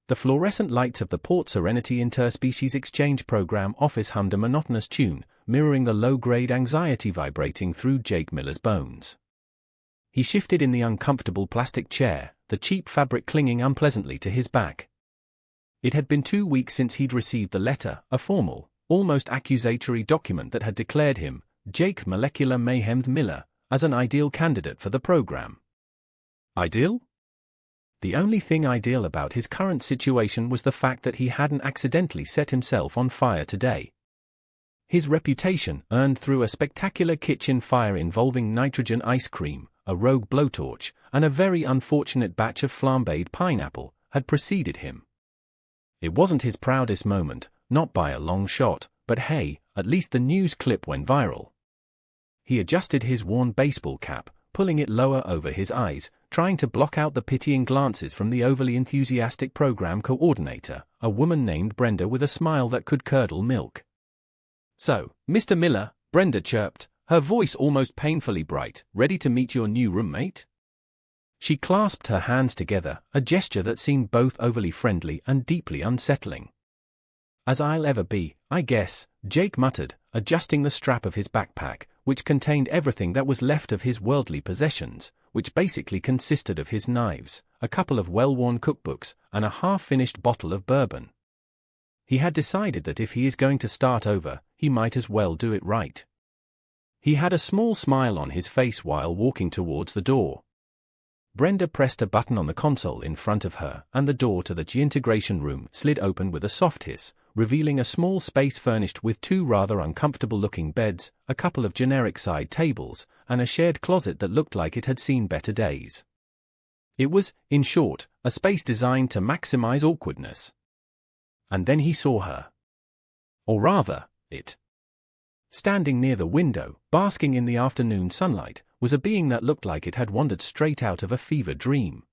The fluorescent lights of the Port Serenity Interspecies Exchange Program office hummed a monotonous tune, mirroring the low-grade anxiety vibrating through Jake Miller's bones. He shifted in the uncomfortable plastic chair, the cheap fabric clinging unpleasantly to his back. It had been 2 weeks since he'd received the letter, a formal, almost accusatory document that had declared him, Jake Molecular Mayhem Miller, as an ideal candidate for the program. Ideal? The only thing ideal about his current situation was the fact that he hadn't accidentally set himself on fire today. His reputation, earned through a spectacular kitchen fire involving nitrogen ice cream, a rogue blowtorch, and a very unfortunate batch of flambéed pineapple, had preceded him. It wasn't his proudest moment, not by a long shot, but hey, at least the news clip went viral. He adjusted his worn baseball cap, pulling it lower over his eyes, trying to block out the pitying glances from the overly enthusiastic program coordinator, a woman named Brenda with a smile that could curdle milk. "So, Mr. Miller," Brenda chirped, her voice almost painfully bright, "ready to meet your new roommate?" She clasped her hands together, a gesture that seemed both overly friendly and deeply unsettling. "As I'll ever be, I guess," Jake muttered, adjusting the strap of his backpack, which contained everything that was left of his worldly possessions, which basically consisted of his knives, a couple of well-worn cookbooks, and a half-finished bottle of bourbon. He had decided that if he is going to start over, he might as well do it right. He had a small smile on his face while walking towards the door. Brenda pressed a button on the console in front of her, and the door to the G-integration room slid open with a soft hiss, revealing a small space furnished with 2 rather uncomfortable-looking beds, a couple of generic side tables, and a shared closet that looked like it had seen better days. It was, in short, a space designed to maximize awkwardness. And then he saw her. Or rather, it. Standing near the window, basking in the afternoon sunlight, was a being that looked like it had wandered straight out of a fever dream.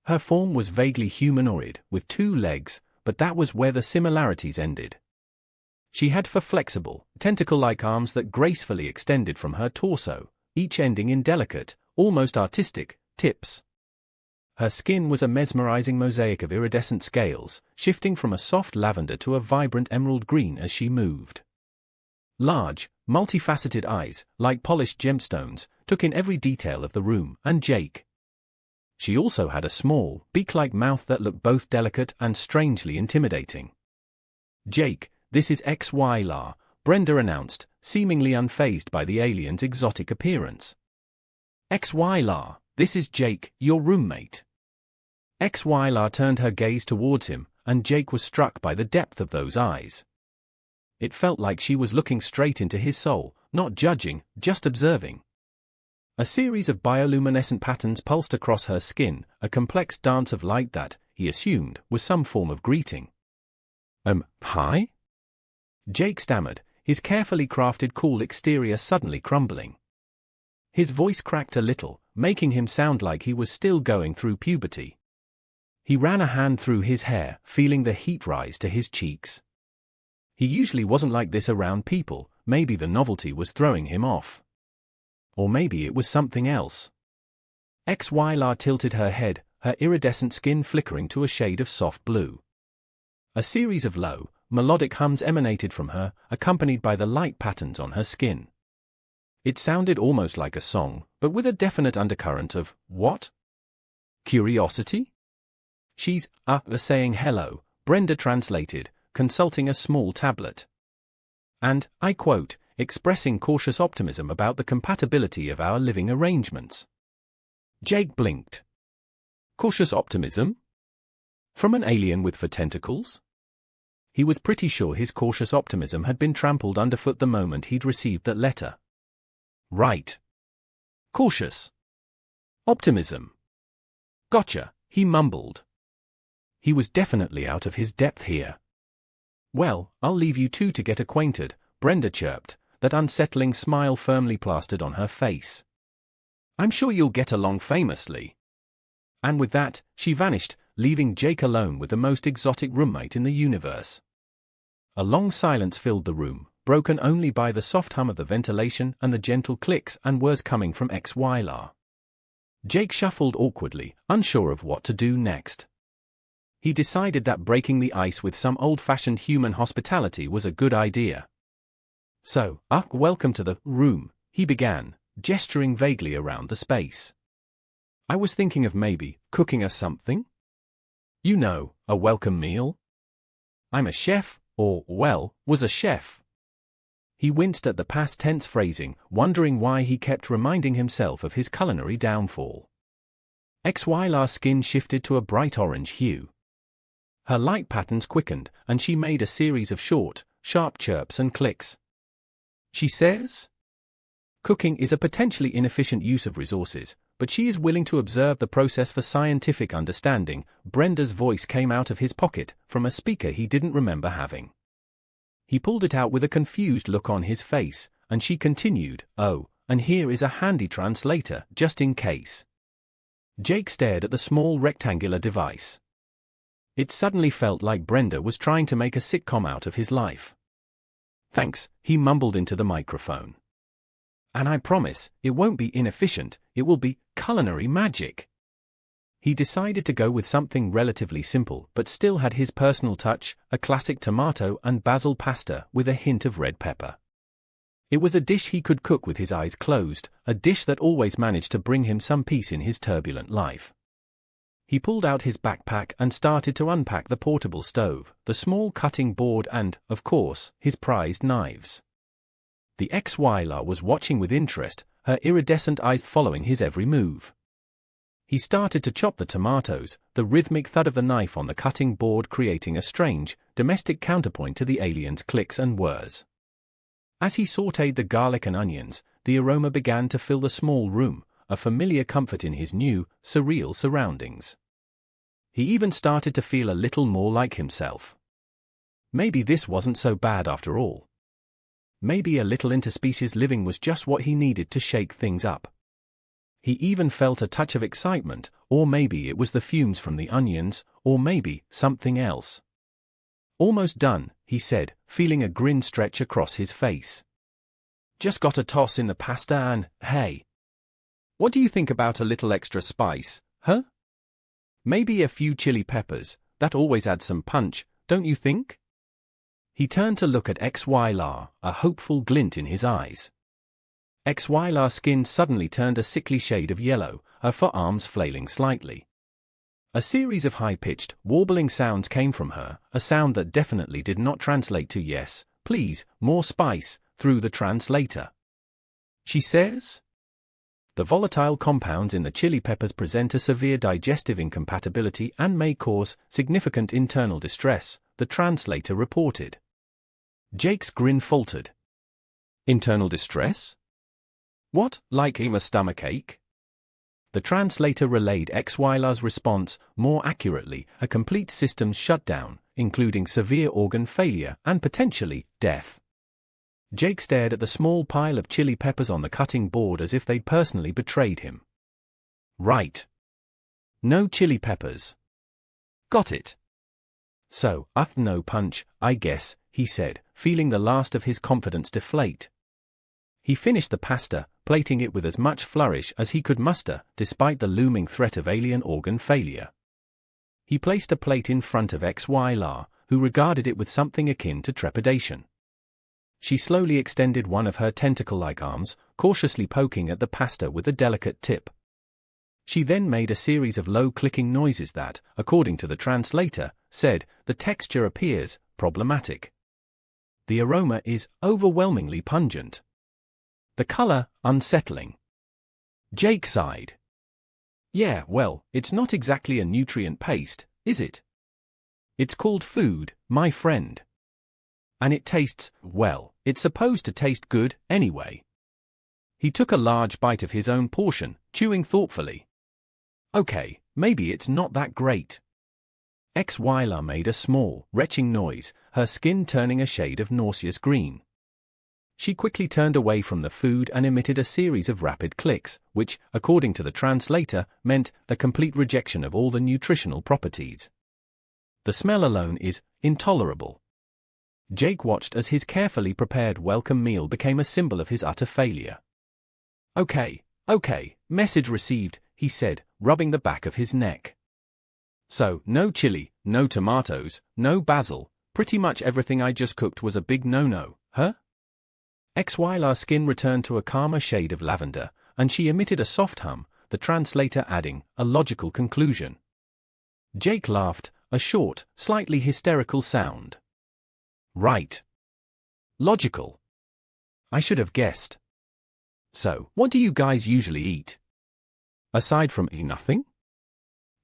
Her form was vaguely humanoid, with 2 legs, but that was where the similarities ended. She had 4 flexible, tentacle-like arms that gracefully extended from her torso, each ending in delicate, almost artistic, tips. Her skin was a mesmerizing mosaic of iridescent scales, shifting from a soft lavender to a vibrant emerald green as she moved. Large, multifaceted eyes, like polished gemstones, took in every detail of the room and Jake. She also had a small, beak-like mouth that looked both delicate and strangely intimidating. "Jake, this is HFY, Brenda announced, seemingly unfazed by the alien's exotic appearance. "HFY, this is Jake, your roommate." HFY turned her gaze towards him, and Jake was struck by the depth of those eyes. It felt like she was looking straight into his soul, not judging, just observing. A series of bioluminescent patterns pulsed across her skin, a complex dance of light that, he assumed, was some form of greeting. Hi?" Jake stammered, his carefully crafted cool exterior suddenly crumbling. His voice cracked a little, making him sound like he was still going through puberty. He ran a hand through his hair, feeling the heat rise to his cheeks. He usually wasn't like this around people, maybe the novelty was throwing him off. Or maybe it was something else. HFY tilted her head, her iridescent skin flickering to a shade of soft blue. A series of low, melodic hums emanated from her, accompanied by the light patterns on her skin. It sounded almost like a song, but with a definite undercurrent of, what? Curiosity? "She's, saying hello," Brenda translated, consulting a small tablet. "And, I quote, expressing cautious optimism about the compatibility of our living arrangements." Jake blinked. Cautious optimism? From an alien with 4 tentacles? He was pretty sure his cautious optimism had been trampled underfoot the moment he'd received that letter. Right. Cautious optimism. Gotcha, he mumbled. He was definitely out of his depth here. "Well, I'll leave you 2 to get acquainted," Brenda chirped, that unsettling smile firmly plastered on her face. "I'm sure you'll get along famously." And with that, she vanished, leaving Jake alone with the most exotic roommate in the universe. A long silence filled the room, broken only by the soft hum of the ventilation and the gentle clicks and whirs coming from HFY. Jake shuffled awkwardly, unsure of what to do next. He decided that breaking the ice with some old-fashioned human hospitality was a good idea. So, welcome to the room, he began, gesturing vaguely around the space. I was thinking of maybe cooking us something? You know, a welcome meal? I'm a chef, or, well, was a chef. He winced at the past tense phrasing, wondering why he kept reminding himself of his culinary downfall. HFY's skin shifted to a bright orange hue. Her light patterns quickened, and she made a series of short, sharp chirps and clicks. She says, cooking is a potentially inefficient use of resources, but she is willing to observe the process for scientific understanding. Brenda's voice came out of his pocket, from a speaker he didn't remember having. He pulled it out with a confused look on his face, and she continued, oh, and here is a handy translator, just in case. Jake stared at the small rectangular device. It suddenly felt like Brenda was trying to make a sitcom out of his life. Thanks, he mumbled into the microphone. And I promise, it won't be inefficient, it will be culinary magic. He decided to go with something relatively simple but still had his personal touch, a classic tomato and basil pasta with a hint of red pepper. It was a dish he could cook with his eyes closed, a dish that always managed to bring him some peace in his turbulent life. He pulled out his backpack and started to unpack the portable stove, the small cutting board and, of course, his prized knives. The HFY was watching with interest, her iridescent eyes following his every move. He started to chop the tomatoes, the rhythmic thud of the knife on the cutting board creating a strange, domestic counterpoint to the alien's clicks and whirs. As he sautéed the garlic and onions, the aroma began to fill the small room, a familiar comfort in his new, surreal surroundings. He even started to feel a little more like himself. Maybe this wasn't so bad after all. Maybe a little interspecies living was just what he needed to shake things up. He even felt a touch of excitement, or maybe it was the fumes from the onions, or maybe something else. Almost done, he said, feeling a grin stretch across his face. Just got a toss in the pasta and, hey. What do you think about a little extra spice, huh? Maybe a few chili peppers, that always adds some punch, don't you think? He turned to look at HFY, a hopeful glint in his eyes. HFY's skin suddenly turned a sickly shade of yellow, her forearms flailing slightly. A series of high-pitched, warbling sounds came from her, a sound that definitely did not translate to yes, please, more spice, through the translator. She says? The volatile compounds in the chili peppers present a severe digestive incompatibility and may cause significant internal distress, the translator reported. Jake's grin faltered. Internal distress? What, like a stomachache? The translator relayed HFY's response, more accurately, a complete systems shutdown, including severe organ failure and potentially death. Jake stared at the small pile of chili peppers on the cutting board as if they'd personally betrayed him. Right. No chili peppers. Got it. So, no punch, I guess, he said, feeling the last of his confidence deflate. He finished the pasta, plating it with as much flourish as he could muster, despite the looming threat of alien organ failure. He placed a plate in front of HFY, who regarded it with something akin to trepidation. She slowly extended one of her tentacle-like arms, cautiously poking at the pasta with a delicate tip. She then made a series of low clicking noises that, according to the translator, said, the texture appears problematic. The aroma is overwhelmingly pungent. The color, unsettling. Jake sighed. Yeah, well, it's not exactly a nutrient paste, is it? It's called food, my friend. And it tastes, well, it's supposed to taste good, anyway. He took a large bite of his own portion, chewing thoughtfully. Okay, maybe it's not that great. HFY made a small, retching noise, her skin turning a shade of nauseous green. She quickly turned away from the food and emitted a series of rapid clicks, which, according to the translator, meant the complete rejection of all the nutritional properties. The smell alone is intolerable. Jake watched as his carefully prepared welcome meal became a symbol of his utter failure. Okay, message received, he said, rubbing the back of his neck. So, no chili, no tomatoes, no basil, pretty much everything I just cooked was a big no-no, huh? HFY's skin returned to a calmer shade of lavender, and she emitted a soft hum, the translator adding, a logical conclusion. Jake laughed, a short, slightly hysterical sound. Right. Logical. I should have guessed. So, what do you guys usually eat? Aside from nothing?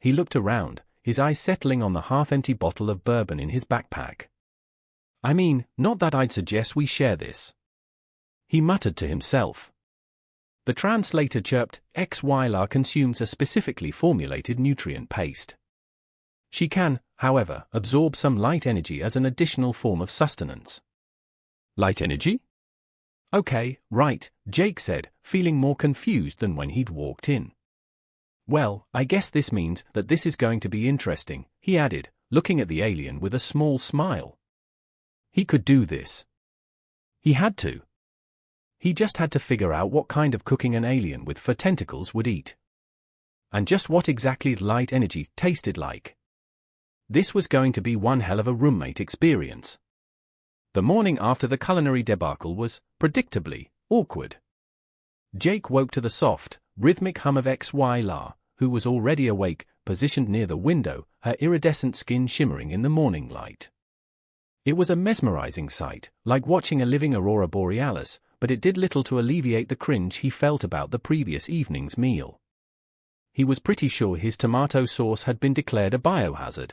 He looked around, his eyes settling on the half-empty bottle of bourbon in his backpack. I mean, not that I'd suggest we share this. He muttered to himself. The translator chirped, HFY consumes a specifically formulated nutrient paste. She can, however, absorb some light energy as an additional form of sustenance. Light energy? Okay, right, Jake said, feeling more confused than when he'd walked in. Well, I guess this means that this is going to be interesting, he added, looking at the alien with a small smile. He could do this. He had to. He just had to figure out what kind of cooking an alien with 4 tentacles would eat. And just what exactly light energy tasted like. This was going to be one hell of a roommate experience. The morning after the culinary debacle was, predictably, awkward. Jake woke to the soft, rhythmic hum of HFY, who was already awake, positioned near the window, her iridescent skin shimmering in the morning light. It was a mesmerizing sight, like watching a living aurora borealis, but it did little to alleviate the cringe he felt about the previous evening's meal. He was pretty sure his tomato sauce had been declared a biohazard.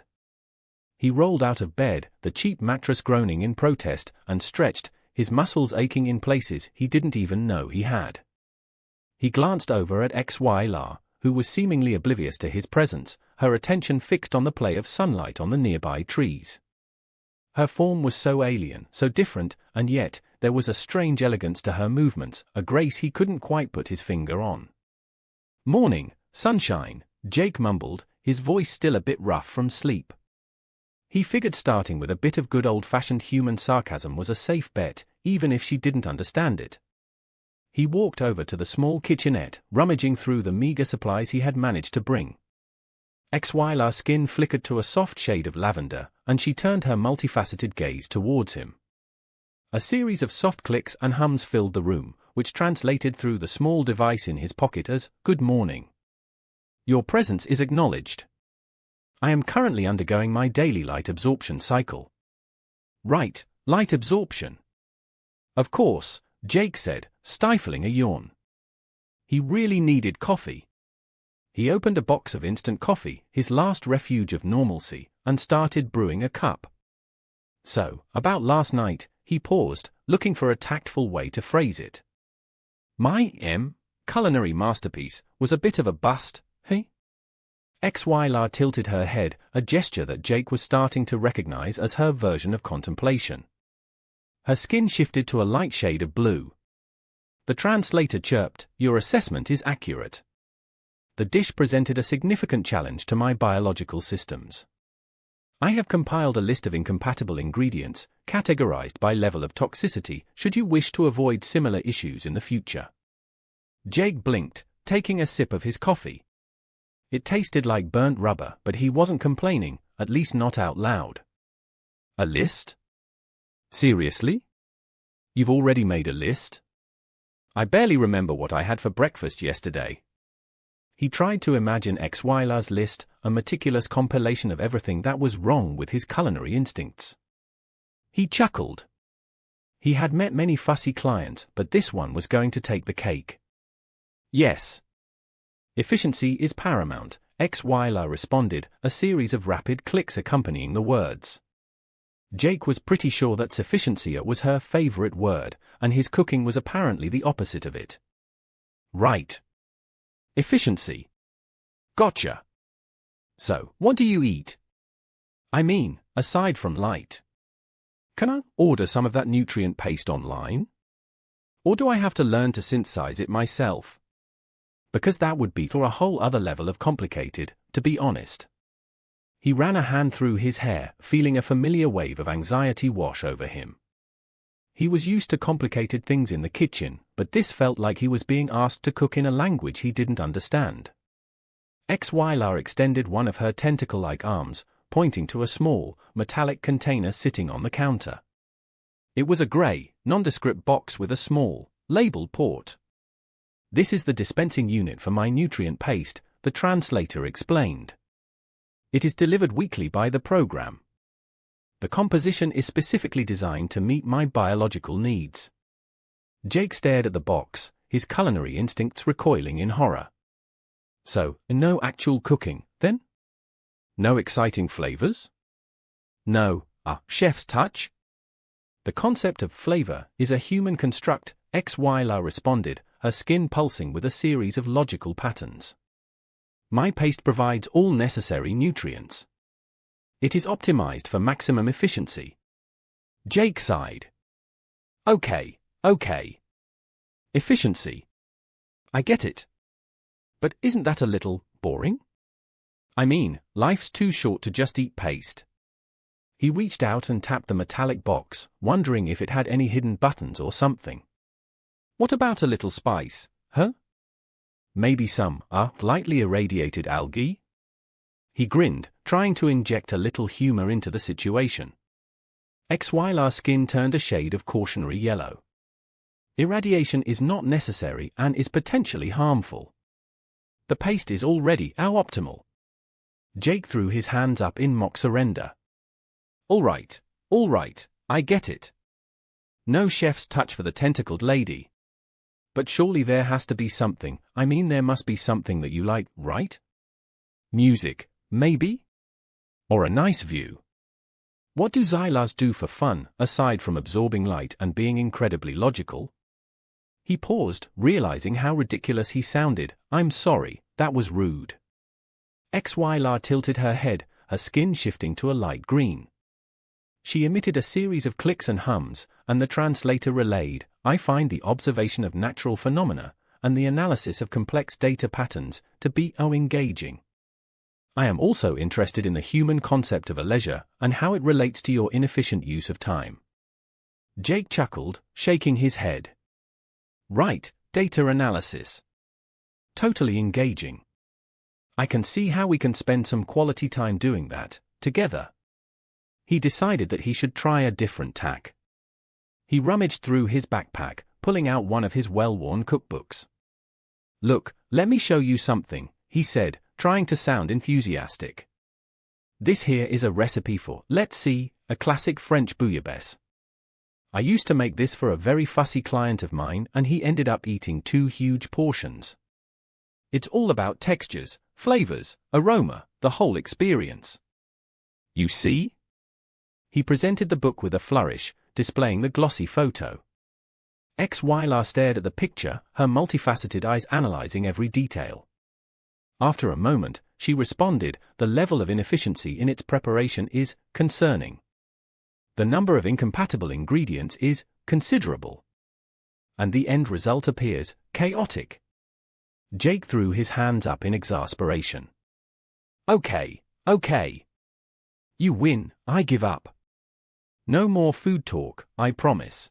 He rolled out of bed, the cheap mattress groaning in protest, and stretched, his muscles aching in places he didn't even know he had. He glanced over at HFY, who was seemingly oblivious to his presence, her attention fixed on the play of sunlight on the nearby trees. Her form was so alien, so different, and yet, there was a strange elegance to her movements, a grace he couldn't quite put his finger on. Morning, sunshine, Jake mumbled, his voice still a bit rough from sleep. He figured starting with a bit of good old-fashioned human sarcasm was a safe bet, even if she didn't understand it. He walked over to the small kitchenette, rummaging through the meager supplies he had managed to bring. HFY's skin flickered to a soft shade of lavender, and she turned her multifaceted gaze towards him. A series of soft clicks and hums filled the room, which translated through the small device in his pocket as, "Good morning. Your presence is acknowledged. I am currently undergoing my daily light absorption cycle." Right, light absorption. Of course, Jake said, stifling a yawn. He really needed coffee. He opened a box of instant coffee, his last refuge of normalcy, and started brewing a cup. So, about last night, he paused, looking for a tactful way to phrase it. My culinary masterpiece was a bit of a bust, hey? HFY tilted her head, a gesture that Jake was starting to recognize as her version of contemplation. Her skin shifted to a light shade of blue. The translator chirped, "Your assessment is accurate. The dish presented a significant challenge to my biological systems. I have compiled a list of incompatible ingredients, categorized by level of toxicity, should you wish to avoid similar issues in the future." Jake blinked, taking a sip of his coffee. It tasted like burnt rubber, but he wasn't complaining, at least not out loud. A list? Seriously? You've already made a list? I barely remember what I had for breakfast yesterday. He tried to imagine HFY's list, a meticulous compilation of everything that was wrong with his culinary instincts. He chuckled. He had met many fussy clients, but this one was going to take the cake. Yes. Efficiency is paramount, HFY responded, a series of rapid clicks accompanying the words. Jake was pretty sure that sufficiency was her favorite word, and his cooking was apparently the opposite of it. Right. Efficiency. Gotcha. So, what do you eat? I mean, aside from light. Can I order some of that nutrient paste online? Or do I have to learn to synthesize it myself? Because that would be for a whole other level of complicated, to be honest. He ran a hand through his hair, feeling a familiar wave of anxiety wash over him. He was used to complicated things in the kitchen, but this felt like he was being asked to cook in a language he didn't understand. HFY extended one of her tentacle-like arms, pointing to a small, metallic container sitting on the counter. It was a grey, nondescript box with a small, labeled port. "This is the dispensing unit for my nutrient paste," the translator explained. "It is delivered weekly by the program. The composition is specifically designed to meet my biological needs." Jake stared at the box, his culinary instincts recoiling in horror. "So, no actual cooking, then? No exciting flavors? No, chef's touch?" "The concept of flavor is a human construct," HFY responded, her skin pulsing with a series of logical patterns. "My paste provides all necessary nutrients. It is optimized for maximum efficiency." Jake sighed. Okay. Efficiency. I get it. But isn't that a little boring? I mean, life's too short to just eat paste. He reached out and tapped the metallic box, wondering if it had any hidden buttons or something. "What about a little spice, huh? Maybe some, lightly irradiated algae?" He grinned, trying to inject a little humor into the situation. HFY's skin turned a shade of cautionary yellow. "Irradiation is not necessary and is potentially harmful. The paste is already optimal." Jake threw his hands up in mock surrender. All right, I get it. No chef's touch for the tentacled lady. But surely there has to be something, there must be something that you like, right? Music, maybe? Or a nice view? What do Xylars do for fun, aside from absorbing light and being incredibly logical? He paused, realizing how ridiculous he sounded. "I'm sorry, that was rude." HFY tilted her head, her skin shifting to a light green. She emitted a series of clicks and hums, and the translator relayed, "I find the observation of natural phenomena and the analysis of complex data patterns to be engaging. I am also interested in the human concept of a leisure and how it relates to your inefficient use of time." Jake chuckled, shaking his head. "Right, data analysis. Totally engaging. I can see how we can spend some quality time doing that, together." He decided that he should try a different tack. He rummaged through his backpack, pulling out one of his well-worn cookbooks. "Look, let me show you something," he said, trying to sound enthusiastic. "This here is a recipe for, let's see, a classic French bouillabaisse. I used to make this for a very fussy client of mine and he ended up eating 2 huge portions. It's all about textures, flavors, aroma, the whole experience. You see?" He presented the book with a flourish, displaying the glossy photo. HFY stared at the picture, her multifaceted eyes analyzing every detail. After a moment, she responded, "The level of inefficiency in its preparation is concerning. The number of incompatible ingredients is considerable. And the end result appears chaotic." Jake threw his hands up in exasperation. Okay. You win, I give up. No more food talk, I promise.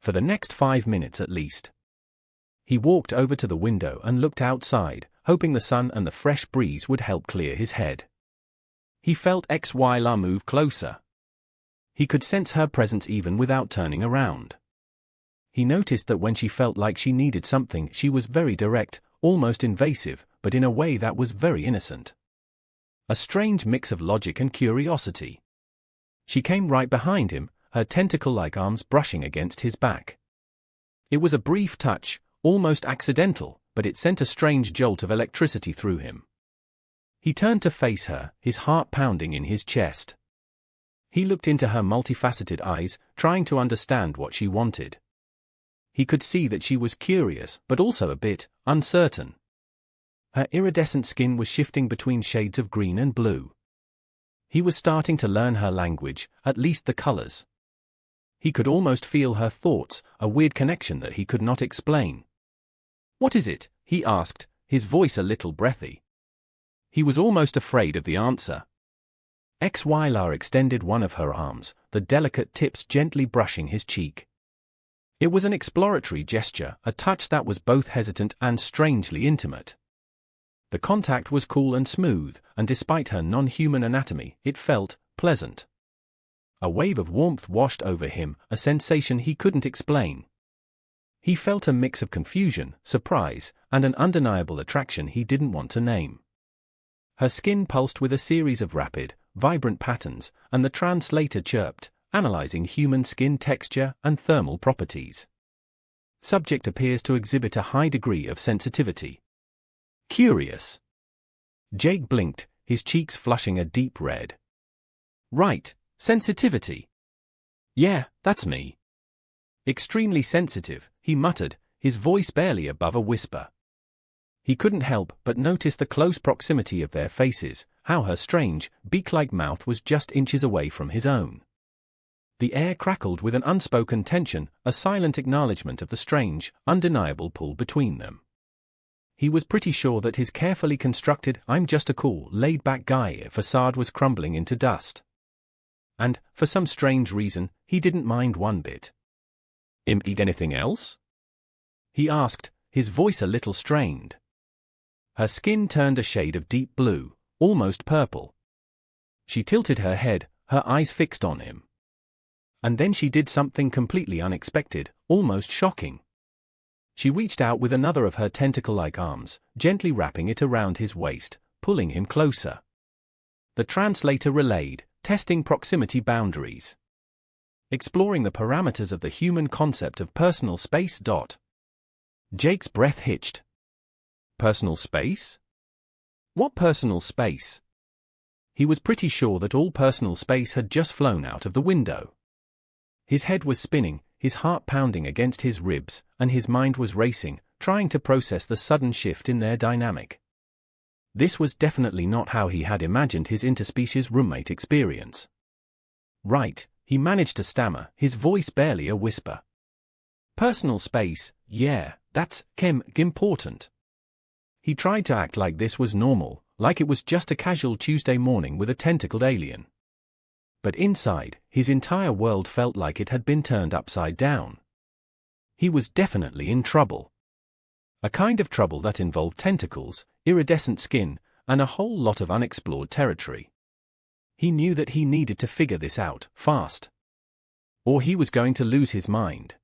For the next 5 minutes at least." He walked over to the window and looked outside, hoping the sun and the fresh breeze would help clear his head. He felt HFY move closer. He could sense her presence even without turning around. He noticed that when she felt like she needed something, she was very direct, almost invasive, but in a way that was very innocent. A strange mix of logic and curiosity. She came right behind him, her tentacle-like arms brushing against his back. It was a brief touch, almost accidental, but it sent a strange jolt of electricity through him. He turned to face her, his heart pounding in his chest. He looked into her multifaceted eyes, trying to understand what she wanted. He could see that she was curious, but also a bit uncertain. Her iridescent skin was shifting between shades of green and blue. He was starting to learn her language, at least the colors. He could almost feel her thoughts, a weird connection that he could not explain. "What is it?" he asked, his voice a little breathy. He was almost afraid of the answer. HFY extended one of her arms, the delicate tips gently brushing his cheek. It was an exploratory gesture, a touch that was both hesitant and strangely intimate. The contact was cool and smooth, and despite her non-human anatomy, it felt pleasant. A wave of warmth washed over him, a sensation he couldn't explain. He felt a mix of confusion, surprise, and an undeniable attraction he didn't want to name. Her skin pulsed with a series of rapid, vibrant patterns, and the translator chirped, analyzing human skin texture and thermal properties. Subject appears to exhibit a high degree of sensitivity. Curious. Jake blinked, his cheeks flushing a deep red. Right, sensitivity. Yeah, that's me. Extremely sensitive, he muttered, his voice barely above a whisper. He couldn't help but notice the close proximity of their faces, how her strange, beak-like mouth was just inches away from his own. The air crackled with an unspoken tension, a silent acknowledgement of the strange, undeniable pull between them. He was pretty sure that his carefully constructed "I'm just a cool, laid-back guy" facade was crumbling into dust. And, for some strange reason, he didn't mind one bit. "Eat anything else?" he asked, his voice a little strained. Her skin turned a shade of deep blue, almost purple. She tilted her head, her eyes fixed on him. And then she did something completely unexpected, almost shocking. She reached out with another of her tentacle-like arms, gently wrapping it around his waist, pulling him closer. The translator relayed, testing proximity boundaries. Exploring the parameters of the human concept of personal space. Jake's breath hitched. Personal space? What personal space? He was pretty sure that all personal space had just flown out of the window. His head was spinning, his heart pounding against his ribs, and his mind was racing, trying to process the sudden shift in their dynamic. This was definitely not how he had imagined his interspecies roommate experience. Right, he managed to stammer, his voice barely a whisper. Personal space, yeah, that's important. He tried to act like this was normal, like it was just a casual Tuesday morning with a tentacled alien. But inside, his entire world felt like it had been turned upside down. He was definitely in trouble. A kind of trouble that involved tentacles, iridescent skin, and a whole lot of unexplored territory. He knew that he needed to figure this out, fast. Or he was going to lose his mind.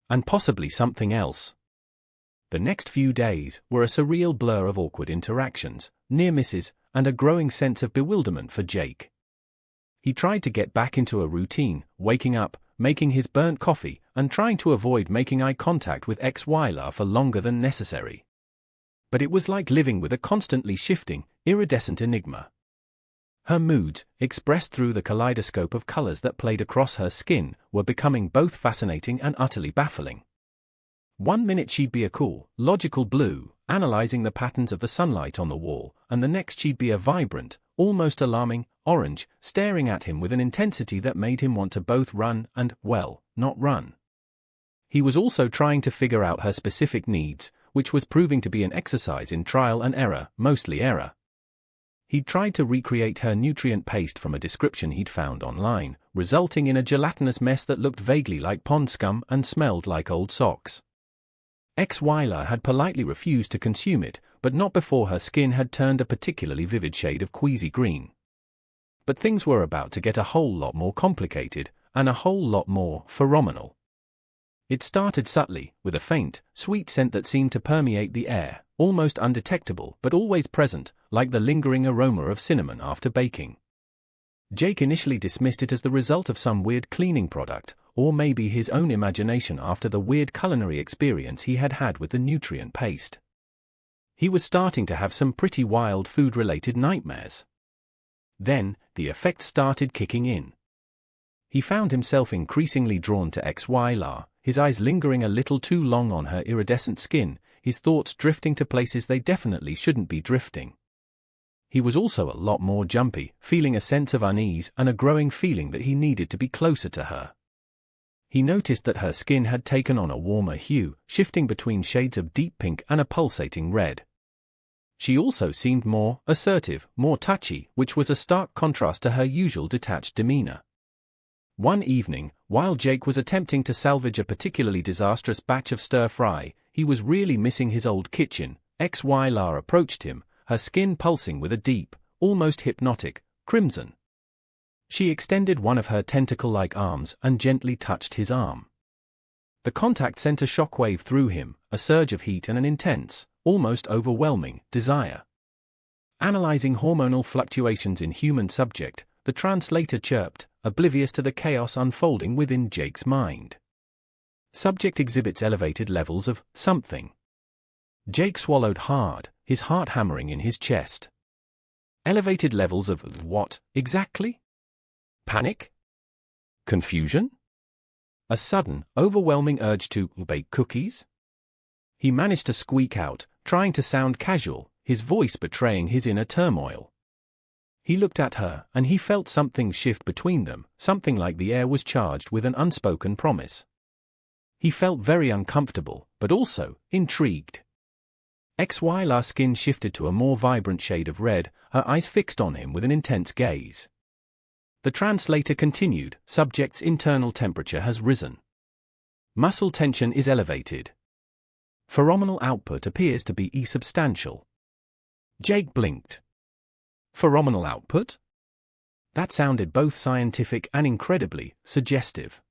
And possibly something else. The next few days were a surreal blur of awkward interactions, near misses, and a growing sense of bewilderment for Jake. He tried to get back into a routine, waking up, making his burnt coffee, and trying to avoid making eye contact with HFY for longer than necessary. But it was like living with a constantly shifting, iridescent enigma. Her moods, expressed through the kaleidoscope of colors that played across her skin, were becoming both fascinating and utterly baffling. 1 minute she'd be a cool, logical blue, analyzing the patterns of the sunlight on the wall, and the next she'd be a vibrant, almost alarming, orange, staring at him with an intensity that made him want to both run and, well, not run. He was also trying to figure out her specific needs, which was proving to be an exercise in trial and error, mostly error. He'd tried to recreate her nutrient paste from a description he'd found online, resulting in a gelatinous mess that looked vaguely like pond scum and smelled like old socks. HFY had politely refused to consume it, but not before her skin had turned a particularly vivid shade of queasy green. But things were about to get a whole lot more complicated, and a whole lot more phenomenal. It started subtly, with a faint, sweet scent that seemed to permeate the air, almost undetectable but always present, like the lingering aroma of cinnamon after baking. Jake initially dismissed it as the result of some weird cleaning product, or maybe his own imagination after the weird culinary experience he had had with the nutrient paste. He was starting to have some pretty wild food-related nightmares. Then, the effects started kicking in. He found himself increasingly drawn to HFY, his eyes lingering a little too long on her iridescent skin, his thoughts drifting to places they definitely shouldn't be drifting. He was also a lot more jumpy, feeling a sense of unease and a growing feeling that he needed to be closer to her. He noticed that her skin had taken on a warmer hue, shifting between shades of deep pink and a pulsating red. She also seemed more assertive, more touchy, which was a stark contrast to her usual detached demeanor. One evening, while Jake was attempting to salvage a particularly disastrous batch of stir-fry, he was really missing his old kitchen, XY approached him, her skin pulsing with a deep, almost hypnotic, crimson. She extended one of her tentacle-like arms and gently touched his arm. The contact sent a shockwave through him, a surge of heat and an intense, almost overwhelming, desire. Analyzing hormonal fluctuations in human subject, the translator chirped, oblivious to the chaos unfolding within Jake's mind. Subject exhibits elevated levels of something. Jake swallowed hard, his heart hammering in his chest. Elevated levels of what, exactly? Panic? Confusion? A sudden, overwhelming urge to bake cookies? He managed to squeak out, trying to sound casual, his voice betraying his inner turmoil. He looked at her, and he felt something shift between them, something like the air was charged with an unspoken promise. He felt very uncomfortable, but also intrigued. XY's skin shifted to a more vibrant shade of red, her eyes fixed on him with an intense gaze. The translator continued, subject's internal temperature has risen. Muscle tension is elevated. Pheromonal output appears to be substantial. Jake blinked. Pheromonal output? That sounded both scientific and incredibly suggestive.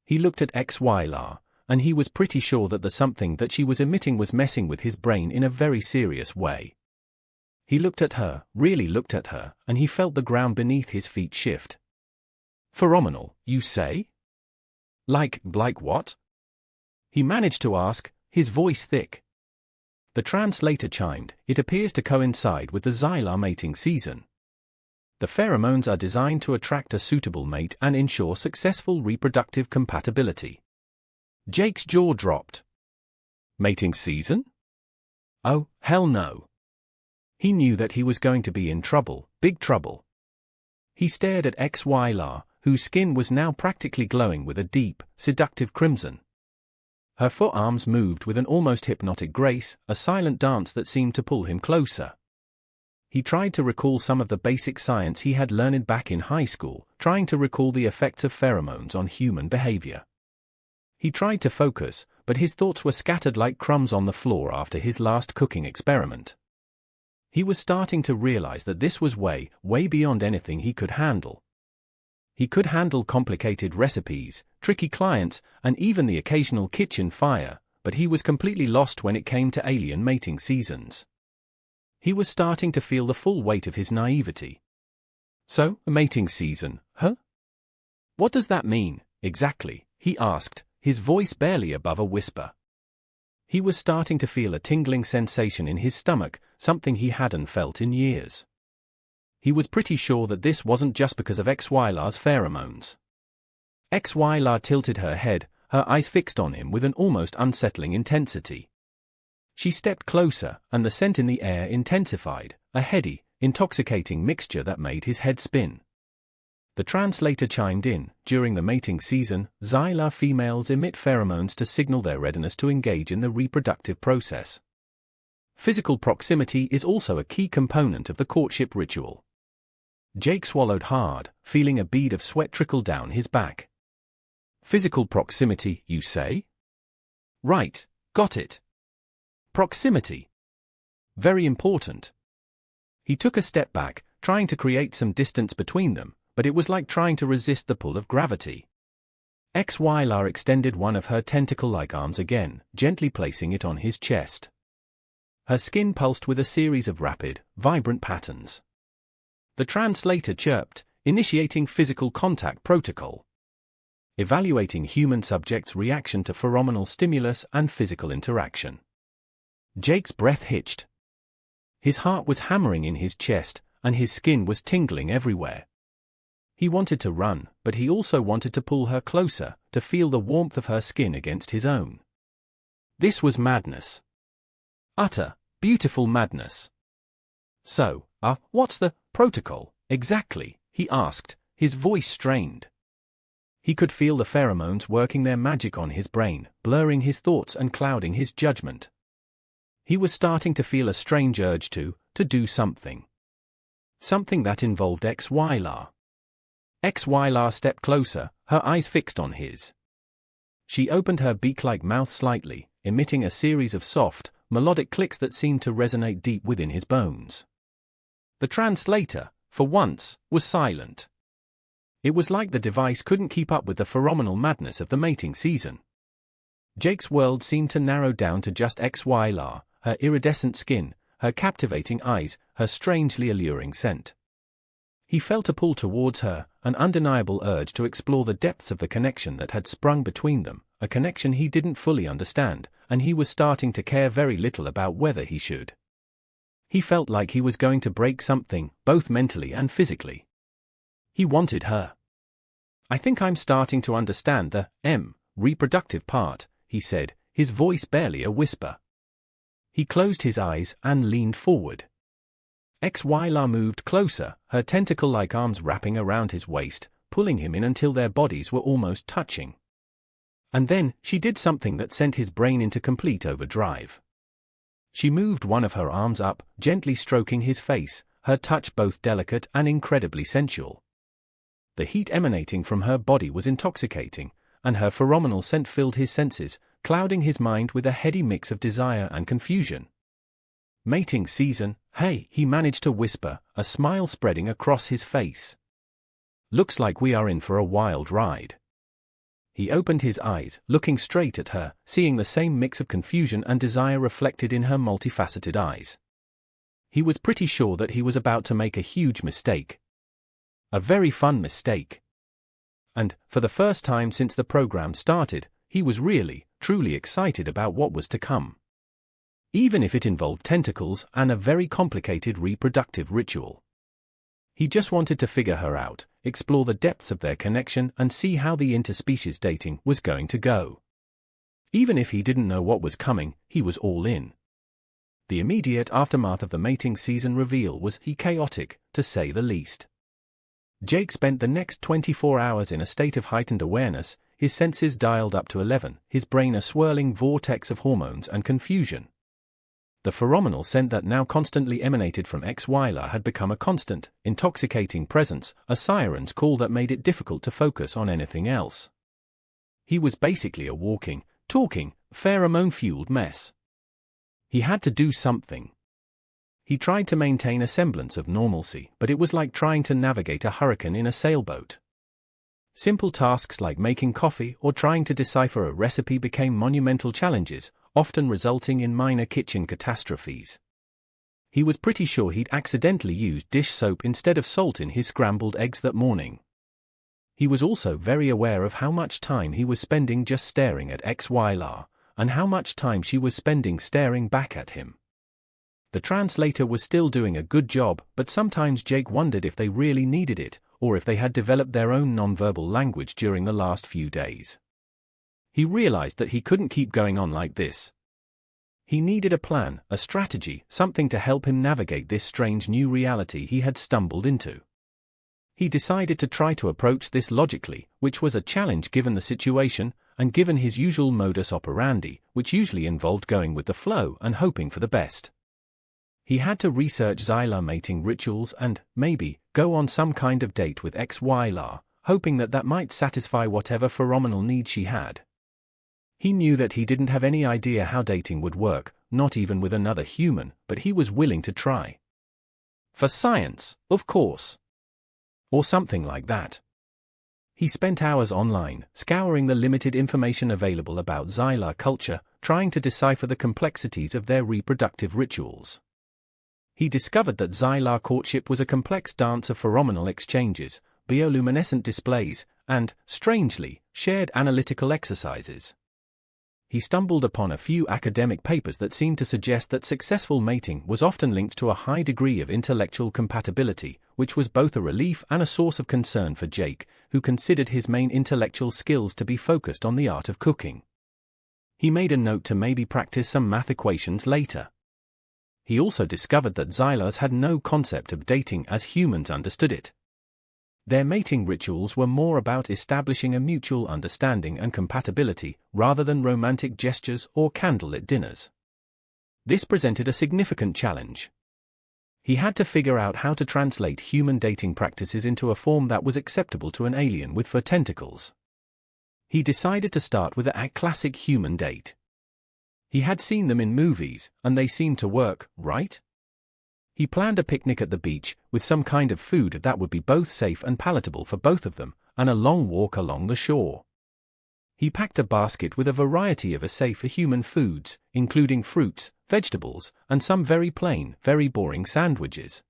He looked at XY, and he was pretty sure that the something that she was emitting was messing with his brain in a very serious way. He looked at her, really looked at her, and he felt the ground beneath his feet shift. Pheromonal, you say? Like what? He managed to ask, his voice thick. The translator chimed, it appears to coincide with the Xylar mating season. The pheromones are designed to attract a suitable mate and ensure successful reproductive compatibility. Jake's jaw dropped. Mating season? Oh, hell no. He knew that he was going to be in trouble, big trouble. He stared at XY, whose skin was now practically glowing with a deep, seductive crimson. Her forearms moved with an almost hypnotic grace, a silent dance that seemed to pull him closer. He tried to recall some of the basic science he had learned back in high school, trying to recall the effects of pheromones on human behavior. He tried to focus, but his thoughts were scattered like crumbs on the floor after his last cooking experiment. He was starting to realize that this was way beyond anything he could handle. He could handle complicated recipes, tricky clients, and even the occasional kitchen fire, but he was completely lost when it came to alien mating seasons. He was starting to feel the full weight of his naivety. So, a mating season, huh? What does that mean, exactly? He asked, his voice barely above a whisper. He was starting to feel a tingling sensation in his stomach, something he hadn't felt in years. He was pretty sure that this wasn't just because of XY's pheromones. XY tilted her head, her eyes fixed on him with an almost unsettling intensity. She stepped closer, and the scent in the air intensified, a heady, intoxicating mixture that made his head spin. The translator chimed in, during the mating season, Xylar females emit pheromones to signal their readiness to engage in the reproductive process. Physical proximity is also a key component of the courtship ritual. Jake swallowed hard, feeling a bead of sweat trickle down his back. Physical proximity, you say? Right, got it. Proximity. Very important. He took a step back, trying to create some distance between them, but it was like trying to resist the pull of gravity. XY extended one of her tentacle-like arms again, gently placing it on his chest. Her skin pulsed with a series of rapid, vibrant patterns. The translator chirped, initiating physical contact protocol. Evaluating human subjects' reaction to pheromonal stimulus and physical interaction. Jake's breath hitched. His heart was hammering in his chest, and his skin was tingling everywhere. He wanted to run, but he also wanted to pull her closer, to feel the warmth of her skin against his own. This was madness. Utter, beautiful madness. So, what's the protocol, exactly? He asked, his voice strained. He could feel the pheromones working their magic on his brain, blurring his thoughts and clouding his judgment. He was starting to feel a strange urge to do something. Something that involved XY. XY stepped closer, her eyes fixed on his. She opened her beak-like mouth slightly, emitting a series of soft, melodic clicks that seemed to resonate deep within his bones. The translator, for once, was silent. It was like the device couldn't keep up with the pheromonal madness of the mating season. Jake's world seemed to narrow down to just HFY, her iridescent skin, her captivating eyes, her strangely alluring scent. He felt a pull towards her, an undeniable urge to explore the depths of the connection that had sprung between them, a connection he didn't fully understand, and he was starting to care very little about whether he should. He felt like he was going to break something, both mentally and physically. He wanted her. "I think I'm starting to understand the reproductive part," he said, his voice barely a whisper. He closed his eyes and leaned forward. HFY moved closer, her tentacle-like arms wrapping around his waist, pulling him in until their bodies were almost touching. And then, she did something that sent his brain into complete overdrive. She moved one of her arms up, gently stroking his face, her touch both delicate and incredibly sensual. The heat emanating from her body was intoxicating, and her pheromonal scent filled his senses, clouding his mind with a heady mix of desire and confusion. "Mating season, hey," he managed to whisper, a smile spreading across his face. "Looks like we are in for a wild ride." He opened his eyes, looking straight at her, seeing the same mix of confusion and desire reflected in her multifaceted eyes. He was pretty sure that he was about to make a huge mistake. A very fun mistake. And, for the first time since the program started, he was really, truly excited about what was to come. Even if it involved tentacles and a very complicated reproductive ritual. He just wanted to figure her out, explore the depths of their connection and see how the interspecies dating was going to go. Even if he didn't know what was coming, he was all in. The immediate aftermath of the mating season reveal was chaotic, to say the least. Jake spent the next 24 hours in a state of heightened awareness, his senses dialed up to 11, his brain a swirling vortex of hormones and confusion. The pheromonal scent that now constantly emanated from HFY had become a constant, intoxicating presence, a siren's call that made it difficult to focus on anything else. He was basically a walking, talking, pheromone-fueled mess. He had to do something. He tried to maintain a semblance of normalcy, but it was like trying to navigate a hurricane in a sailboat. Simple tasks like making coffee or trying to decipher a recipe became monumental challenges, often resulting in minor kitchen catastrophes. He was pretty sure he'd accidentally used dish soap instead of salt in his scrambled eggs that morning. He was also very aware of how much time he was spending just staring at HFY, and how much time she was spending staring back at him. The translator was still doing a good job, but sometimes Jake wondered if they really needed it, or if they had developed their own nonverbal language during the last few days. He realized that he couldn't keep going on like this. He needed a plan, a strategy, something to help him navigate this strange new reality he had stumbled into. He decided to try to approach this logically, which was a challenge given the situation, and given his usual modus operandi, which usually involved going with the flow and hoping for the best. He had to research Xylar mating rituals and, maybe, go on some kind of date with HFY, hoping that might satisfy whatever pheromonal need she had. He knew that he didn't have any idea how dating would work, not even with another human, but he was willing to try. For science, of course. Or something like that. He spent hours online, scouring the limited information available about Xylar culture, trying to decipher the complexities of their reproductive rituals. He discovered that Xylar courtship was a complex dance of pheromonal exchanges, bioluminescent displays, and, strangely, shared analytical exercises. He stumbled upon a few academic papers that seemed to suggest that successful mating was often linked to a high degree of intellectual compatibility, which was both a relief and a source of concern for Jake, who considered his main intellectual skills to be focused on the art of cooking. He made a note to maybe practice some math equations later. He also discovered that Xylars had no concept of dating as humans understood it. Their mating rituals were more about establishing a mutual understanding and compatibility, rather than romantic gestures or candlelit dinners. This presented a significant challenge. He had to figure out how to translate human dating practices into a form that was acceptable to an alien with fur tentacles. He decided to start with a classic human date. He had seen them in movies, and they seemed to work, right? He planned a picnic at the beach, with some kind of food that would be both safe and palatable for both of them, and a long walk along the shore. He packed a basket with a variety of safe human foods, including fruits, vegetables, and some very plain, very boring sandwiches.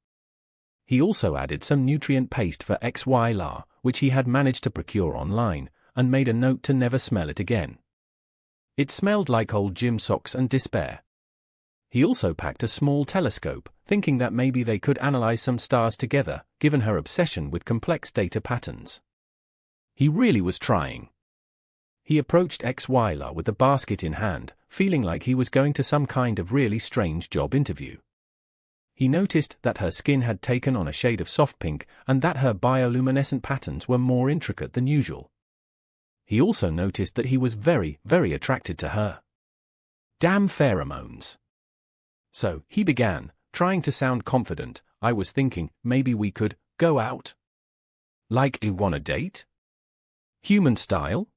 He also added some nutrient paste for HFY, which he had managed to procure online, and made a note to never smell it again. It smelled like old gym socks and despair. He also packed a small telescope, thinking that maybe they could analyze some stars together, given her obsession with complex data patterns. He really was trying. He approached HFY with the basket in hand, feeling like he was going to some kind of really strange job interview. He noticed that her skin had taken on a shade of soft pink and that her bioluminescent patterns were more intricate than usual. He also noticed that he was very, very attracted to her. Damn pheromones. So, he began, trying to sound confident. I was thinking, maybe we could go out. Like you want a date? Human style?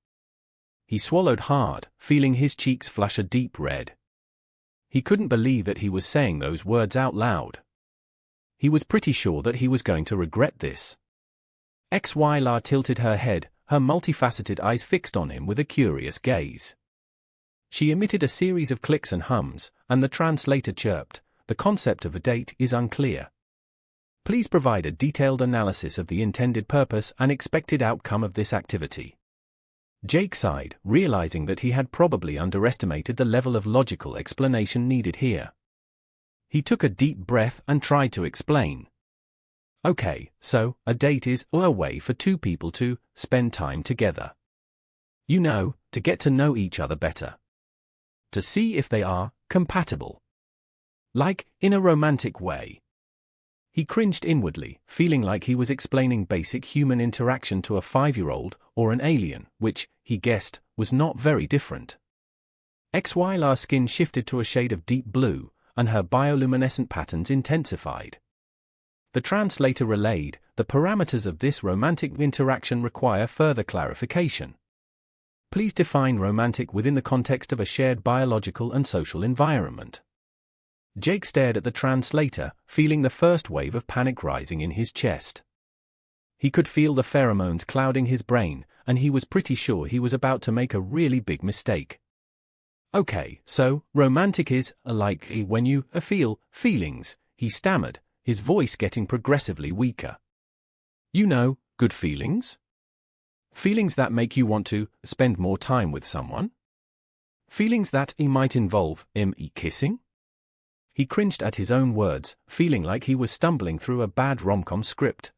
He swallowed hard, feeling his cheeks flush a deep red. He couldn't believe that he was saying those words out loud. He was pretty sure that he was going to regret this. HFY tilted her head, her multifaceted eyes fixed on him with a curious gaze. She emitted a series of clicks and hums, and the translator chirped, "The concept of a date is unclear. Please provide a detailed analysis of the intended purpose and expected outcome of this activity." Jake sighed, realizing that he had probably underestimated the level of logical explanation needed here. He took a deep breath and tried to explain. Okay, so, a date is a way for two people to spend time together. You know, to get to know each other better. To see if they are compatible. Like, in a romantic way. He cringed inwardly, feeling like he was explaining basic human interaction to a 5-year-old or an alien, which, he guessed, was not very different. HFY's skin shifted to a shade of deep blue, and her bioluminescent patterns intensified. The translator relayed, "The parameters of this romantic interaction require further clarification. Please define romantic within the context of a shared biological and social environment." Jake stared at the translator, feeling the first wave of panic rising in his chest. He could feel the pheromones clouding his brain, and he was pretty sure he was about to make a really big mistake. Okay, so, romantic is, like when you feel feelings, he stammered, his voice getting progressively weaker. You know, good feelings? Feelings that make you want to spend more time with someone? Feelings that might involve kissing? He cringed at his own words, feeling like he was stumbling through a bad rom-com script.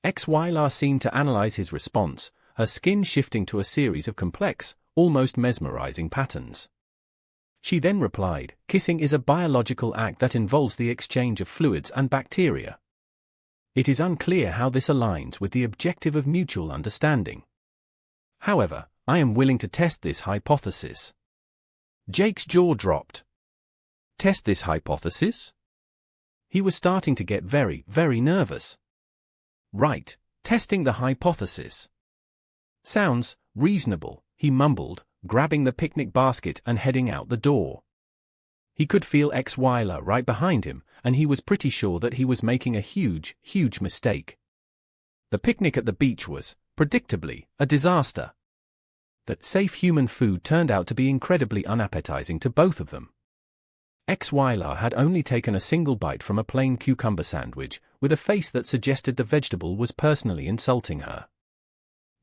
HFY seemed to analyze his response, her skin shifting to a series of complex, almost mesmerizing patterns. She then replied, "Kissing is a biological act that involves the exchange of fluids and bacteria. It is unclear how this aligns with the objective of mutual understanding. However, I am willing to test this hypothesis." Jake's jaw dropped. Test this hypothesis? He was starting to get very, very nervous. Right, testing the hypothesis. Sounds reasonable, he mumbled, grabbing the picnic basket and heading out the door. He could feel HFY right behind him, and he was pretty sure that he was making a huge, huge mistake. The picnic at the beach was, predictably, a disaster. That safe human food turned out to be incredibly unappetizing to both of them. HFY had only taken a single bite from a plain cucumber sandwich, with a face that suggested the vegetable was personally insulting her.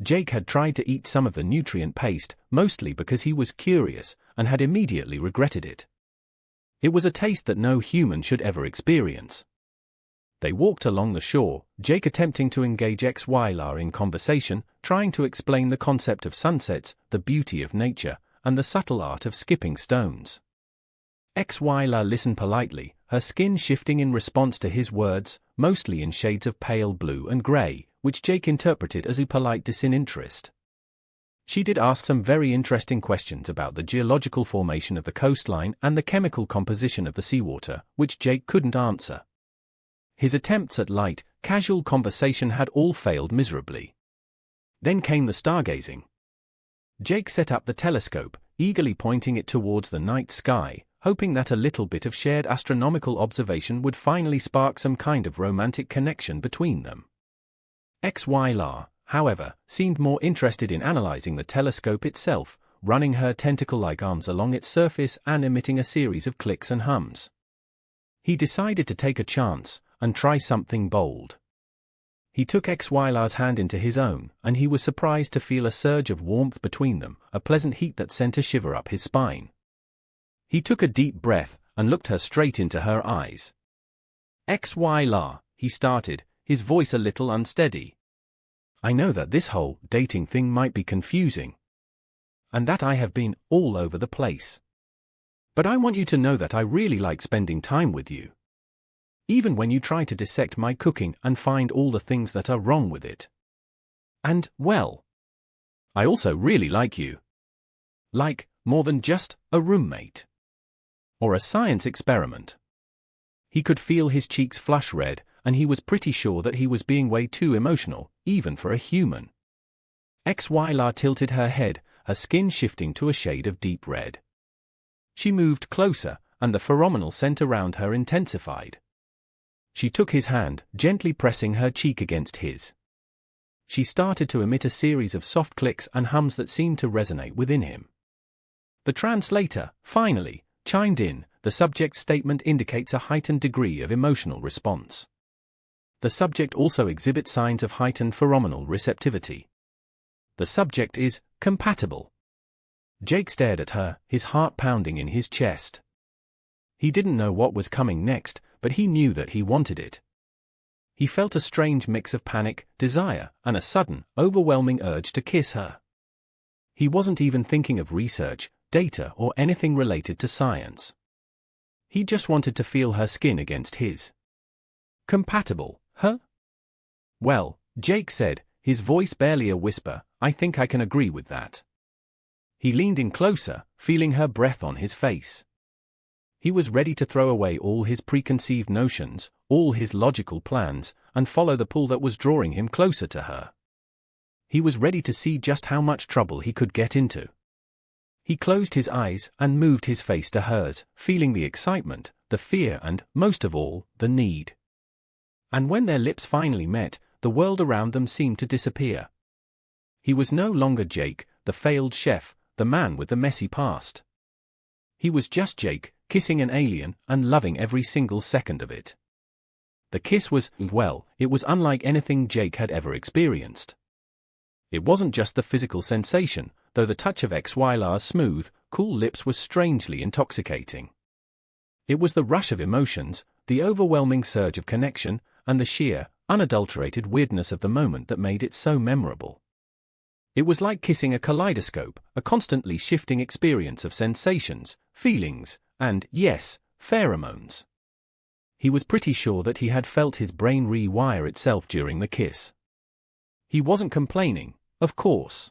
Jake had tried to eat some of the nutrient paste, mostly because he was curious, and had immediately regretted it. It was a taste that no human should ever experience. They walked along the shore, Jake attempting to engage HFY in conversation, trying to explain the concept of sunsets, the beauty of nature, and the subtle art of skipping stones. HFY listened politely, her skin shifting in response to his words, mostly in shades of pale blue and grey, which Jake interpreted as a polite disinterest. She did ask some very interesting questions about the geological formation of the coastline and the chemical composition of the seawater, which Jake couldn't answer. His attempts at light, casual conversation had all failed miserably. Then came the stargazing. Jake set up the telescope, eagerly pointing it towards the night sky, hoping that a little bit of shared astronomical observation would finally spark some kind of romantic connection between them. HFY, however, seemed more interested in analyzing the telescope itself, running her tentacle-like arms along its surface and emitting a series of clicks and hums. He decided to take a chance and try something bold. He took HFY's hand into his own, and he was surprised to feel a surge of warmth between them, a pleasant heat that sent a shiver up his spine. He took a deep breath and looked her straight into her eyes. HFY, he started, his voice a little unsteady. I know that this whole dating thing might be confusing, and that I have been all over the place. But I want you to know that I really like spending time with you. Even when you try to dissect my cooking and find all the things that are wrong with it. And, well, I also really like you. Like, more than just a roommate. Or a science experiment. He could feel his cheeks flush red, and he was pretty sure that he was being way too emotional, even for a human. HFY tilted her head, her skin shifting to a shade of deep red. She moved closer, and the pheromonal scent around her intensified. She took his hand, gently pressing her cheek against his. She started to emit a series of soft clicks and hums that seemed to resonate within him. The translator, finally, chimed in. The subject's statement indicates a heightened degree of emotional response. The subject also exhibits signs of heightened pheromonal receptivity. The subject is compatible. Jake stared at her, his heart pounding in his chest. He didn't know what was coming next, but he knew that he wanted it. He felt a strange mix of panic, desire, and a sudden, overwhelming urge to kiss her. He wasn't even thinking of research, data, or anything related to science. He just wanted to feel her skin against his. Compatible, huh? Well, Jake said, his voice barely a whisper, I think I can agree with that. He leaned in closer, feeling her breath on his face. He was ready to throw away all his preconceived notions, all his logical plans, and follow the pull that was drawing him closer to her. He was ready to see just how much trouble he could get into. He closed his eyes and moved his face to hers, feeling the excitement, the fear and, most of all, the need. And when their lips finally met, the world around them seemed to disappear. He was no longer Jake, the failed chef, the man with the messy past. He was just Jake, kissing an alien and loving every single second of it. The kiss was, well, it was unlike anything Jake had ever experienced. It wasn't just the physical sensation, though the touch of HFY's smooth, cool lips was strangely intoxicating. It was the rush of emotions, the overwhelming surge of connection, and the sheer, unadulterated weirdness of the moment that made it so memorable. It was like kissing a kaleidoscope, a constantly shifting experience of sensations, feelings, and, yes, pheromones. He was pretty sure that he had felt his brain rewire itself during the kiss. He wasn't complaining, of course.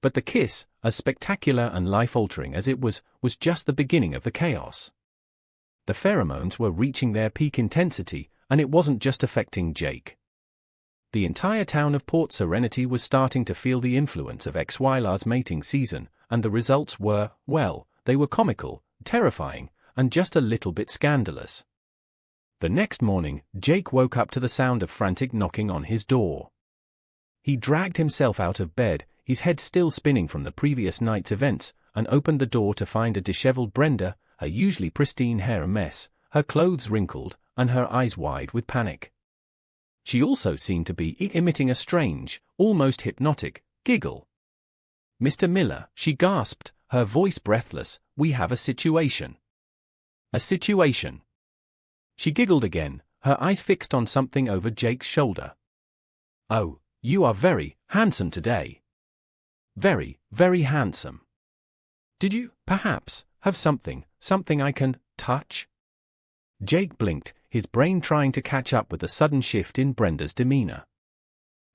But the kiss, as spectacular and life-altering as it was just the beginning of the chaos. The pheromones were reaching their peak intensity, and it wasn't just affecting Jake. The entire town of Port Serenity was starting to feel the influence of HFY's mating season, and the results were, well, they were comical, terrifying, and just a little bit scandalous. The next morning, Jake woke up to the sound of frantic knocking on his door. He dragged himself out of bed, his head still spinning from the previous night's events, and opened the door to find a disheveled Brenda, her usually pristine hair a mess, her clothes wrinkled, and her eyes wide with panic. She also seemed to be emitting a strange, almost hypnotic, giggle. "Mr. Miller," she gasped, her voice breathless, "we have a situation." "A situation?" She giggled again, her eyes fixed on something over Jake's shoulder. "Oh, you are very handsome today. Very, very handsome. Did you, perhaps, have something I can touch?" Jake blinked, his brain trying to catch up with the sudden shift in Brenda's demeanor.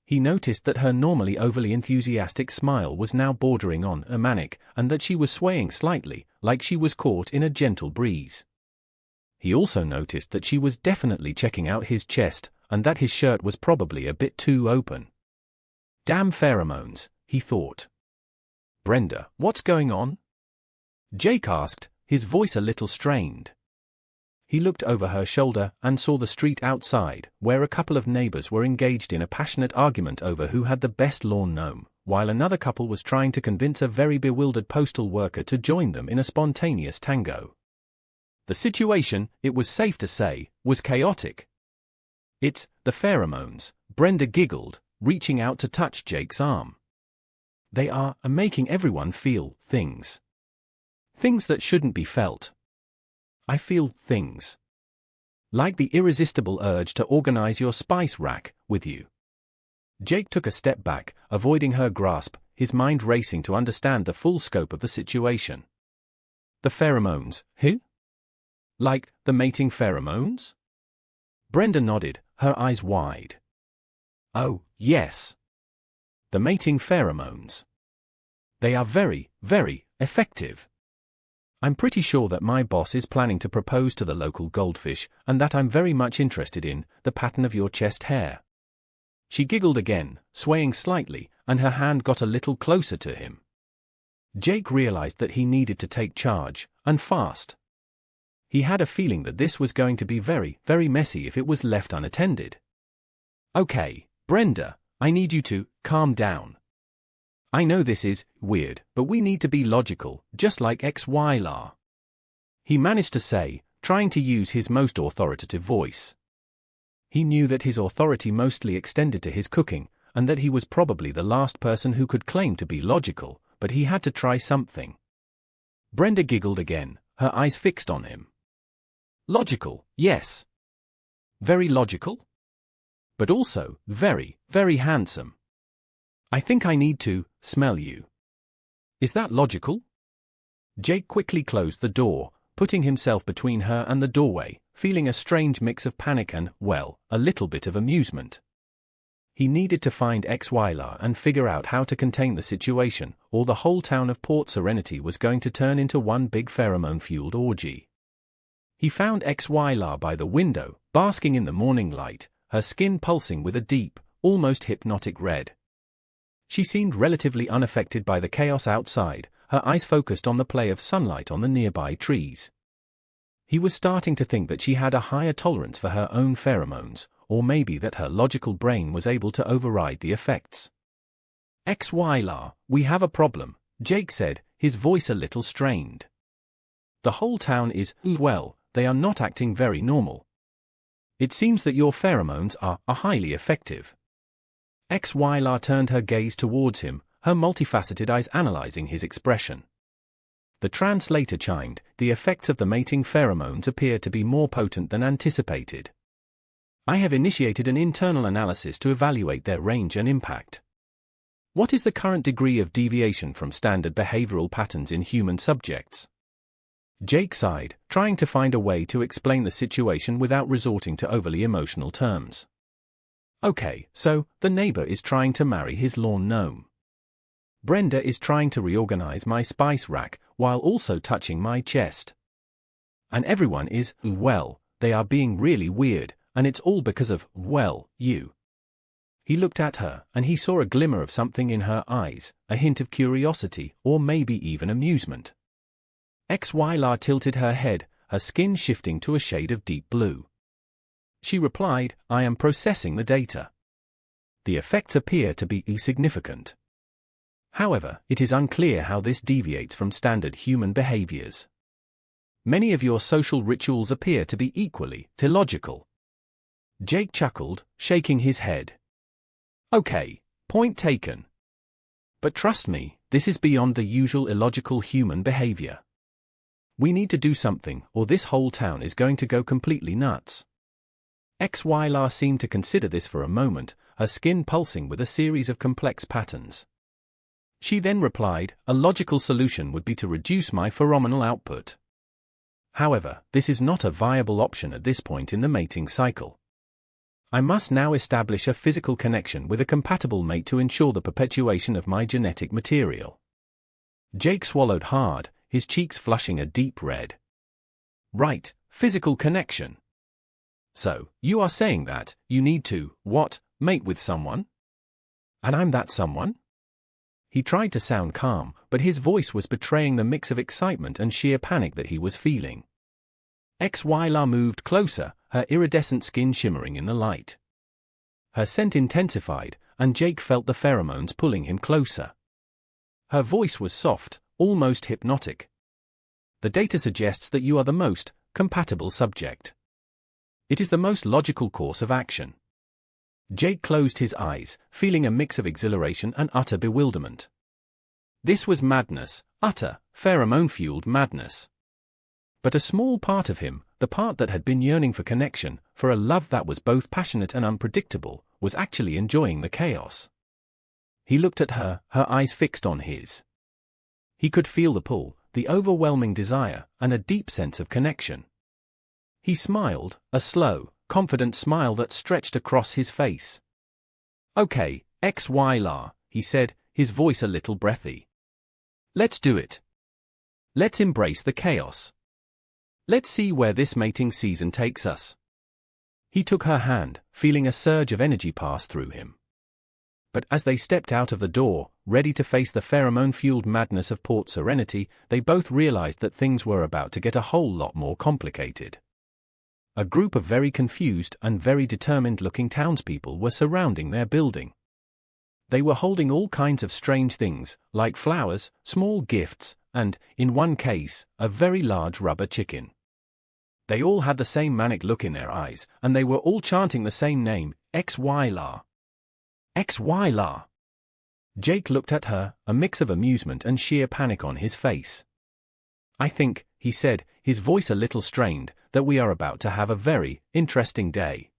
He noticed that her normally overly enthusiastic smile was now bordering on a manic, and that she was swaying slightly, like she was caught in a gentle breeze. He also noticed that she was definitely checking out his chest, and that his shirt was probably a bit too open. Damn pheromones, he thought. "Brenda, what's going on?" Jake asked, his voice a little strained. He looked over her shoulder and saw the street outside, where a couple of neighbors were engaged in a passionate argument over who had the best lawn gnome, while another couple was trying to convince a very bewildered postal worker to join them in a spontaneous tango. The situation, it was safe to say, was chaotic. "It's the pheromones," Brenda giggled, reaching out to touch Jake's arm. "They are making everyone feel things. Things that shouldn't be felt. I feel things. Like the irresistible urge to organize your spice rack with you." Jake took a step back, avoiding her grasp, his mind racing to understand the full scope of the situation. "The pheromones, who? Like the mating pheromones?" Brenda nodded, her eyes wide. "Oh, yes. The mating pheromones. They are very, very effective. I'm pretty sure that my boss is planning to propose to the local goldfish, and that I'm very much interested in the pattern of your chest hair." She giggled again, swaying slightly, and her hand got a little closer to him. Jake realized that he needed to take charge, and fast. He had a feeling that this was going to be very, very messy if it was left unattended. "Okay, Brenda, I need you to calm down. I know this is weird, but we need to be logical, just like HFY," he managed to say, trying to use his most authoritative voice. He knew that his authority mostly extended to his cooking, and that he was probably the last person who could claim to be logical, but he had to try something. Brenda giggled again, her eyes fixed on him. "Logical, yes. Very logical. But also very, very handsome. I think I need to smell you. Is that logical?" Jake quickly closed the door, putting himself between her and the doorway, feeling a strange mix of panic and, well, a little bit of amusement. He needed to find HFY and figure out how to contain the situation, or the whole town of Port Serenity was going to turn into one big pheromone-fueled orgy. He found HFY by the window, basking in the morning light, her skin pulsing with a deep, almost hypnotic red. She seemed relatively unaffected by the chaos outside, her eyes focused on the play of sunlight on the nearby trees. He was starting to think that she had a higher tolerance for her own pheromones, or maybe that her logical brain was able to override the effects. "HFY, we have a problem," Jake said, his voice a little strained. "The whole town is, well, they are not acting very normal. It seems that your pheromones are highly effective." HFY turned her gaze towards him, her multifaceted eyes analyzing his expression. The translator chimed, "The effects of the mating pheromones appear to be more potent than anticipated. I have initiated an internal analysis to evaluate their range and impact. What is the current degree of deviation from standard behavioral patterns in human subjects?" Jake sighed, trying to find a way to explain the situation without resorting to overly emotional terms. "Okay, so, the neighbor is trying to marry his lawn gnome. Brenda is trying to reorganize my spice rack, while also touching my chest. And everyone is, well, they are being really weird, and it's all because of, well, you." He looked at her, and he saw a glimmer of something in her eyes, a hint of curiosity, or maybe even amusement. HFY tilted her head, her skin shifting to a shade of deep blue. She replied, "I am processing the data. The effects appear to be insignificant. However, it is unclear how this deviates from standard human behaviors. Many of your social rituals appear to be equally illogical." Jake chuckled, shaking his head. "Okay, point taken. But trust me, this is beyond the usual illogical human behavior. We need to do something, or this whole town is going to go completely nuts." HFY seemed to consider this for a moment, her skin pulsing with a series of complex patterns. She then replied, "A logical solution would be to reduce my pheromonal output. However, this is not a viable option at this point in the mating cycle. I must now establish a physical connection with a compatible mate to ensure the perpetuation of my genetic material." Jake swallowed hard, his cheeks flushing a deep red. "Right, physical connection. So, you are saying that you need to, what, mate with someone? And I'm that someone?" He tried to sound calm, but his voice was betraying the mix of excitement and sheer panic that he was feeling. HFY moved closer, her iridescent skin shimmering in the light. Her scent intensified, and Jake felt the pheromones pulling him closer. Her voice was soft, almost hypnotic. The data suggests that you are the most compatible subject. It is the most logical course of action. Jake closed his eyes, feeling a mix of exhilaration and utter bewilderment. This was madness, utter, pheromone-fueled madness. But a small part of him, the part that had been yearning for connection, for a love that was both passionate and unpredictable, was actually enjoying the chaos. He looked at her, her eyes fixed on his. He could feel the pull, the overwhelming desire, and a deep sense of connection. He smiled, a slow, confident smile that stretched across his face. "Okay, HFY," he said, his voice a little breathy. "Let's do it. Let's embrace the chaos. Let's see where this mating season takes us." He took her hand, feeling a surge of energy pass through him. But as they stepped out of the door, ready to face the pheromone-fueled madness of Port Serenity, they both realized that things were about to get a whole lot more complicated. A group of very confused and very determined-looking townspeople were surrounding their building. They were holding all kinds of strange things, like flowers, small gifts, and, in one case, a very large rubber chicken. They all had the same manic look in their eyes, and they were all chanting the same name, HFY. HFY. Jake looked at her, a mix of amusement and sheer panic on his face. "I think," he said, his voice a little strained, "that we are about to have a very interesting day.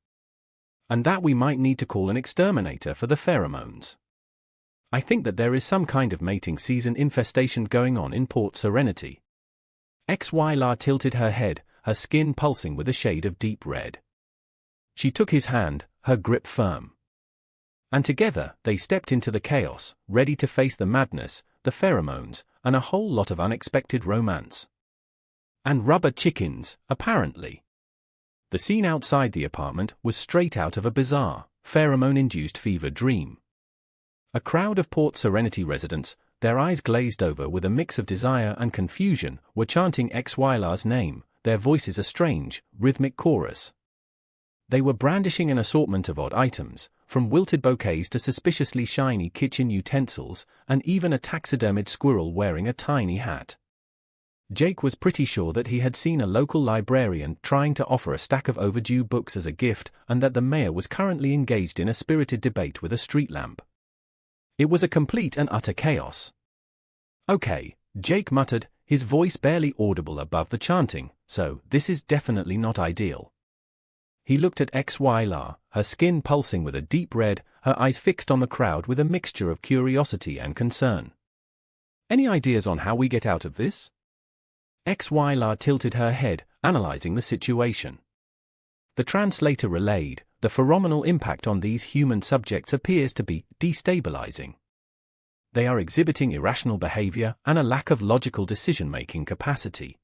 And that we might need to call an exterminator for the pheromones. I think that there is some kind of mating season infestation going on in Port Serenity." HFY tilted her head, her skin pulsing with a shade of deep red. She took his hand, her grip firm. And together, they stepped into the chaos, ready to face the madness, the pheromones, and a whole lot of unexpected romance. And rubber chickens, apparently. The scene outside the apartment was straight out of a bizarre, pheromone-induced fever dream. A crowd of Port Serenity residents, their eyes glazed over with a mix of desire and confusion, were chanting HFY's name, their voices a strange, rhythmic chorus. They were brandishing an assortment of odd items, from wilted bouquets to suspiciously shiny kitchen utensils, and even a taxidermied squirrel wearing a tiny hat. Jake was pretty sure that he had seen a local librarian trying to offer a stack of overdue books as a gift, and that the mayor was currently engaged in a spirited debate with a street lamp. It was a complete and utter chaos. "Okay," Jake muttered, his voice barely audible above the chanting, "so this is definitely not ideal." He looked at HFY, her skin pulsing with a deep red, her eyes fixed on the crowd with a mixture of curiosity and concern. "Any ideas on how we get out of this?" HFY tilted her head, analyzing the situation. The translator relayed, "The phenomenal impact on these human subjects appears to be destabilizing. They are exhibiting irrational behavior and a lack of logical decision-making capacity.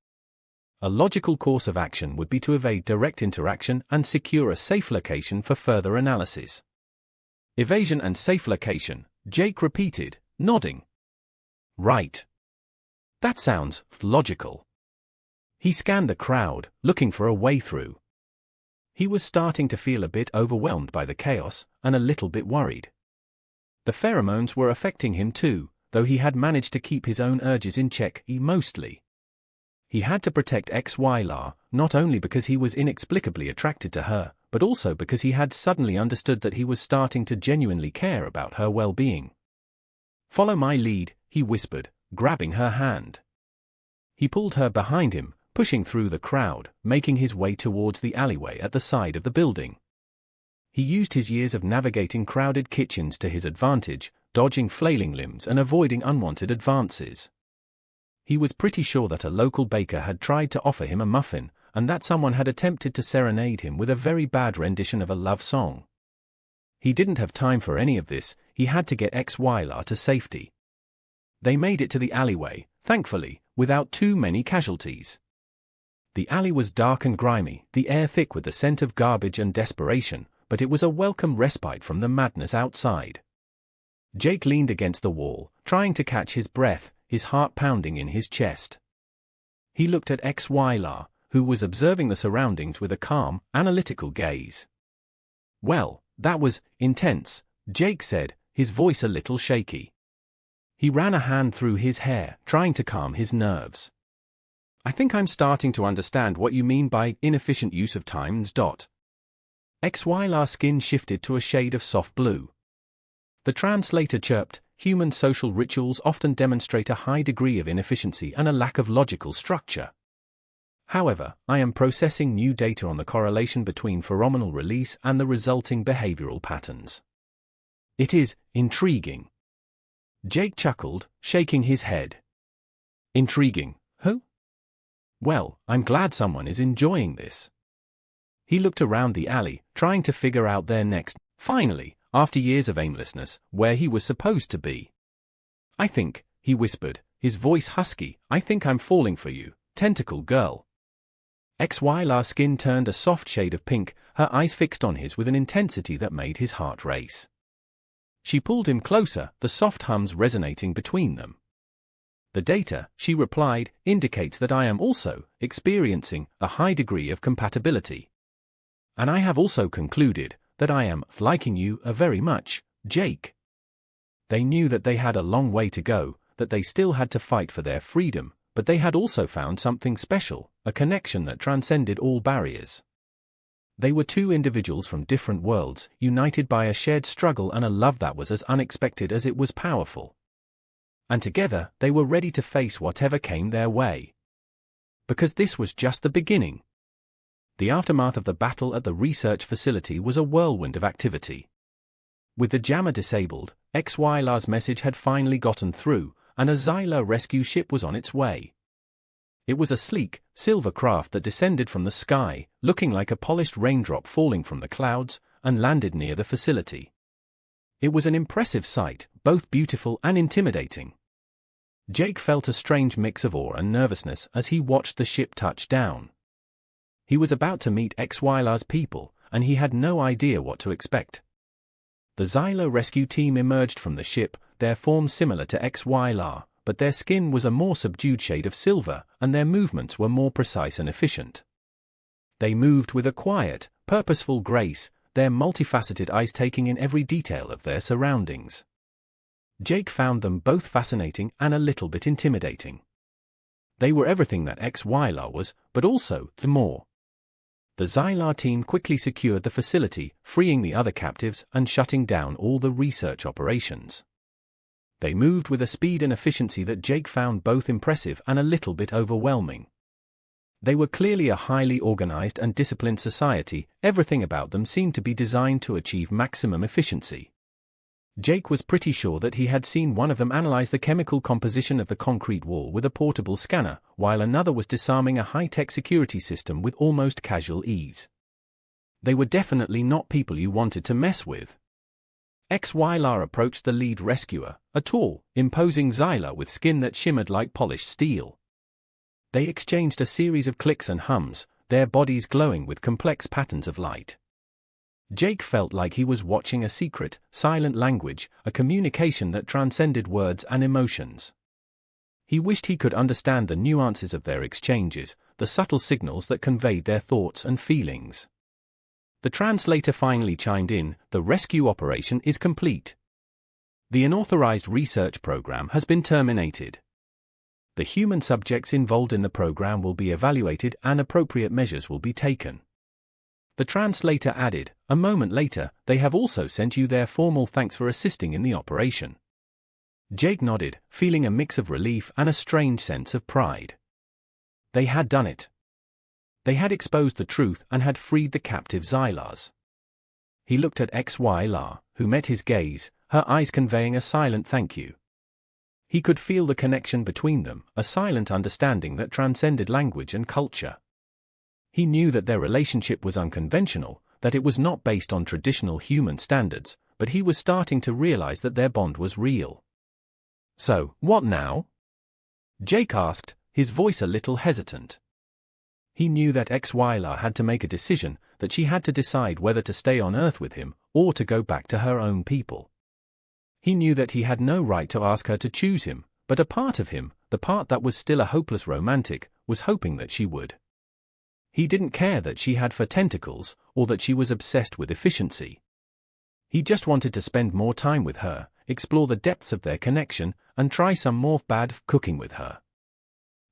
A logical course of action would be to evade direct interaction and secure a safe location for further analysis." "Evasion and safe location," Jake repeated, nodding. "Right. That sounds logical." He scanned the crowd, looking for a way through. He was starting to feel a bit overwhelmed by the chaos, and a little bit worried. The pheromones were affecting him too, though he had managed to keep his own urges in check, mostly. He had to protect HFY, not only because he was inexplicably attracted to her, but also because he had suddenly understood that he was starting to genuinely care about her well-being. "Follow my lead," he whispered, grabbing her hand. He pulled her behind him, pushing through the crowd, making his way towards the alleyway at the side of the building. He used his years of navigating crowded kitchens to his advantage, dodging flailing limbs and avoiding unwanted advances. He was pretty sure that a local baker had tried to offer him a muffin, and that someone had attempted to serenade him with a very bad rendition of a love song. He didn't have time for any of this, he had to get HFY to safety. They made it to the alleyway, thankfully, without too many casualties. The alley was dark and grimy, the air thick with the scent of garbage and desperation, but it was a welcome respite from the madness outside. Jake leaned against the wall, trying to catch his breath, his heart pounding in his chest. He looked at HFY, who was observing the surroundings with a calm, analytical gaze. "Well, that was intense," Jake said, his voice a little shaky. He ran a hand through his hair, trying to calm his nerves. "I think I'm starting to understand what you mean by inefficient use of time. HFY's skin shifted to a shade of soft blue. The translator chirped, "Human social rituals often demonstrate a high degree of inefficiency and a lack of logical structure. However, I am processing new data on the correlation between pheromonal release and the resulting behavioral patterns. It is intriguing." Jake chuckled, shaking his head. "Intriguing, who?" "Well, I'm glad someone is enjoying this." He looked around the alley, trying to figure out their next, finally, after years of aimlessness, where he was supposed to be. "I think," he whispered, his voice husky, "I think I'm falling for you, tentacle girl." HFY's skin turned a soft shade of pink, her eyes fixed on his with an intensity that made his heart race. She pulled him closer, the soft hums resonating between them. "The data," she replied, "indicates that I am also experiencing a high degree of compatibility. And I have also concluded that I am liking you very much, Jake." They knew that they had a long way to go, that they still had to fight for their freedom, but they had also found something special, a connection that transcended all barriers. They were two individuals from different worlds, united by a shared struggle and a love that was as unexpected as it was powerful. And together, they were ready to face whatever came their way. Because this was just the beginning. The aftermath of the battle at the research facility was a whirlwind of activity. With the jammer disabled, HFY's message had finally gotten through, and a Xyla rescue ship was on its way. It was a sleek, silver craft that descended from the sky, looking like a polished raindrop falling from the clouds, and landed near the facility. It was an impressive sight, both beautiful and intimidating. Jake felt a strange mix of awe and nervousness as he watched the ship touch down. He was about to meet HFY's people, and he had no idea what to expect. The Xyla rescue team emerged from the ship, their forms similar to HFY, but their skin was a more subdued shade of silver, and their movements were more precise and efficient. They moved with a quiet, purposeful grace, their multifaceted eyes taking in every detail of their surroundings. Jake found them both fascinating and a little bit intimidating. They were everything that HFY was, but also more. The Xyla team quickly secured the facility, freeing the other captives and shutting down all the research operations. They moved with a speed and efficiency that Jake found both impressive and a little bit overwhelming. They were clearly a highly organized and disciplined society, everything about them seemed to be designed to achieve maximum efficiency. Jake was pretty sure that he had seen one of them analyze the chemical composition of the concrete wall with a portable scanner, while another was disarming a high-tech security system with almost casual ease. They were definitely not people you wanted to mess with. HFY approached the lead rescuer, a tall, imposing Xyla with skin that shimmered like polished steel. They exchanged a series of clicks and hums, their bodies glowing with complex patterns of light. Jake felt like he was watching a secret, silent language, a communication that transcended words and emotions. He wished he could understand the nuances of their exchanges, the subtle signals that conveyed their thoughts and feelings. The translator finally chimed in, "The rescue operation is complete. The unauthorized research program has been terminated. The human subjects involved in the program will be evaluated and appropriate measures will be taken." The translator added, "A moment later, they have also sent you their formal thanks for assisting in the operation." Jake nodded, feeling a mix of relief and a strange sense of pride. They had done it. They had exposed the truth and had freed the captive Xylas. He looked at HFY, who met his gaze, her eyes conveying a silent thank you. He could feel the connection between them, a silent understanding that transcended language and culture. He knew that their relationship was unconventional, that it was not based on traditional human standards, but he was starting to realize that their bond was real. "So, what now?" Jake asked, his voice a little hesitant. He knew that HFY had to make a decision, that she had to decide whether to stay on Earth with him, or to go back to her own people. He knew that he had no right to ask her to choose him, but a part of him, the part that was still a hopeless romantic, was hoping that she would. He didn't care that she had 4 tentacles, or that she was obsessed with efficiency. He just wanted to spend more time with her, explore the depths of their connection, and try some more bad cooking with her.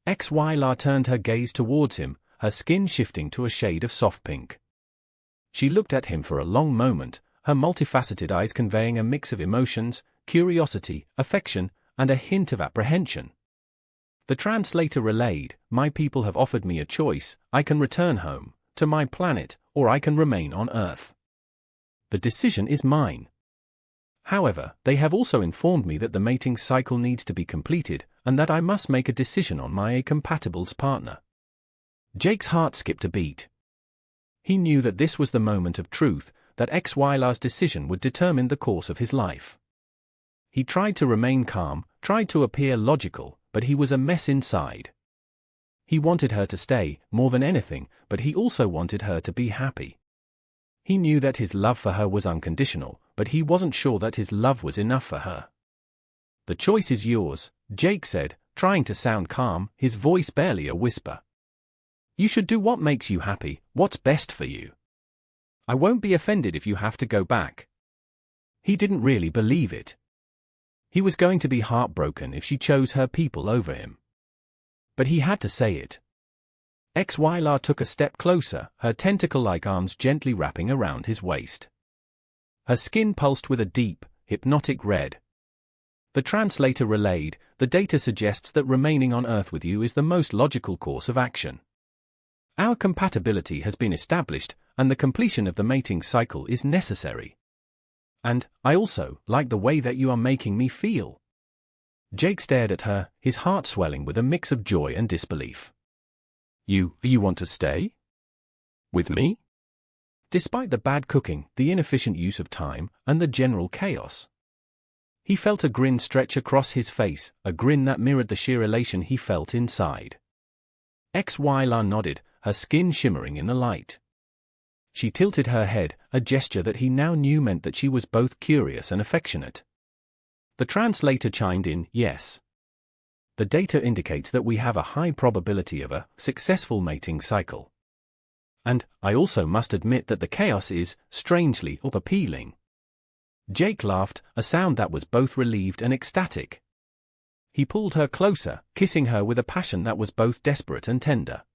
HFY turned her gaze towards him, her skin shifting to a shade of soft pink. She looked at him for a long moment, her multifaceted eyes conveying a mix of emotions, curiosity, affection, and a hint of apprehension. The translator relayed, "My people have offered me a choice. I can return home, to my planet, or I can remain on Earth. The decision is mine. However, they have also informed me that the mating cycle needs to be completed, and that I must make a decision on my compatibles partner." Jake's heart skipped a beat. He knew that this was the moment of truth, that HFY's decision would determine the course of his life. He tried to remain calm, tried to appear logical, but he was a mess inside. He wanted her to stay, more than anything, but he also wanted her to be happy. He knew that his love for her was unconditional, but he wasn't sure that his love was enough for her. "The choice is yours," Jake said, trying to sound calm, his voice barely a whisper. "You should do what makes you happy, what's best for you. I won't be offended if you have to go back." He didn't really believe it. He was going to be heartbroken if she chose her people over him. But he had to say it. HFY took a step closer, her tentacle-like arms gently wrapping around his waist. Her skin pulsed with a deep, hypnotic red. The translator relayed, "The data suggests that remaining on Earth with you is the most logical course of action. Our compatibility has been established, and the completion of the mating cycle is necessary. And I also like the way that you are making me feel." Jake stared at her, his heart swelling with a mix of joy and disbelief. You want to stay? With me? Despite the bad cooking, the inefficient use of time, and the general chaos. He felt a grin stretch across his face, a grin that mirrored the sheer elation he felt inside. HFY nodded, her skin shimmering in the light. She tilted her head, a gesture that he now knew meant that she was both curious and affectionate. The translator chimed in, "Yes. The data indicates that we have a high probability of a successful mating cycle. And I also must admit that the chaos is, strangely, appealing." Jake laughed, a sound that was both relieved and ecstatic. He pulled her closer, kissing her with a passion that was both desperate and tender.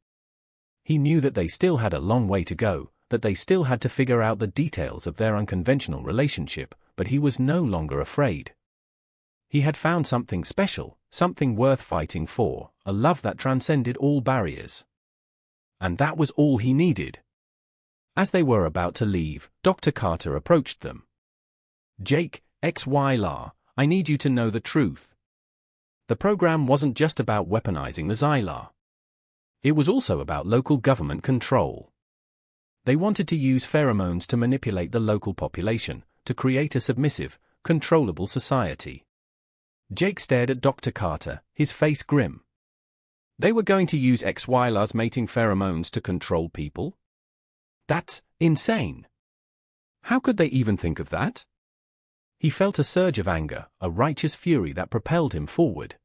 He knew that they still had a long way to go, that they still had to figure out the details of their unconventional relationship, but he was no longer afraid. He had found something special, something worth fighting for, a love that transcended all barriers. And that was all he needed. As they were about to leave, Dr. Carter approached them. "Jake, HFY, I need you to know the truth. The program wasn't just about weaponizing the Xylar. It was also about local government control. They wanted to use pheromones to manipulate the local population, to create a submissive, controllable society." Jake stared at Dr. Carter, his face grim. They were going to use HFY's mating pheromones to control people? That's insane. How could they even think of that? He felt a surge of anger, a righteous fury that propelled him forward.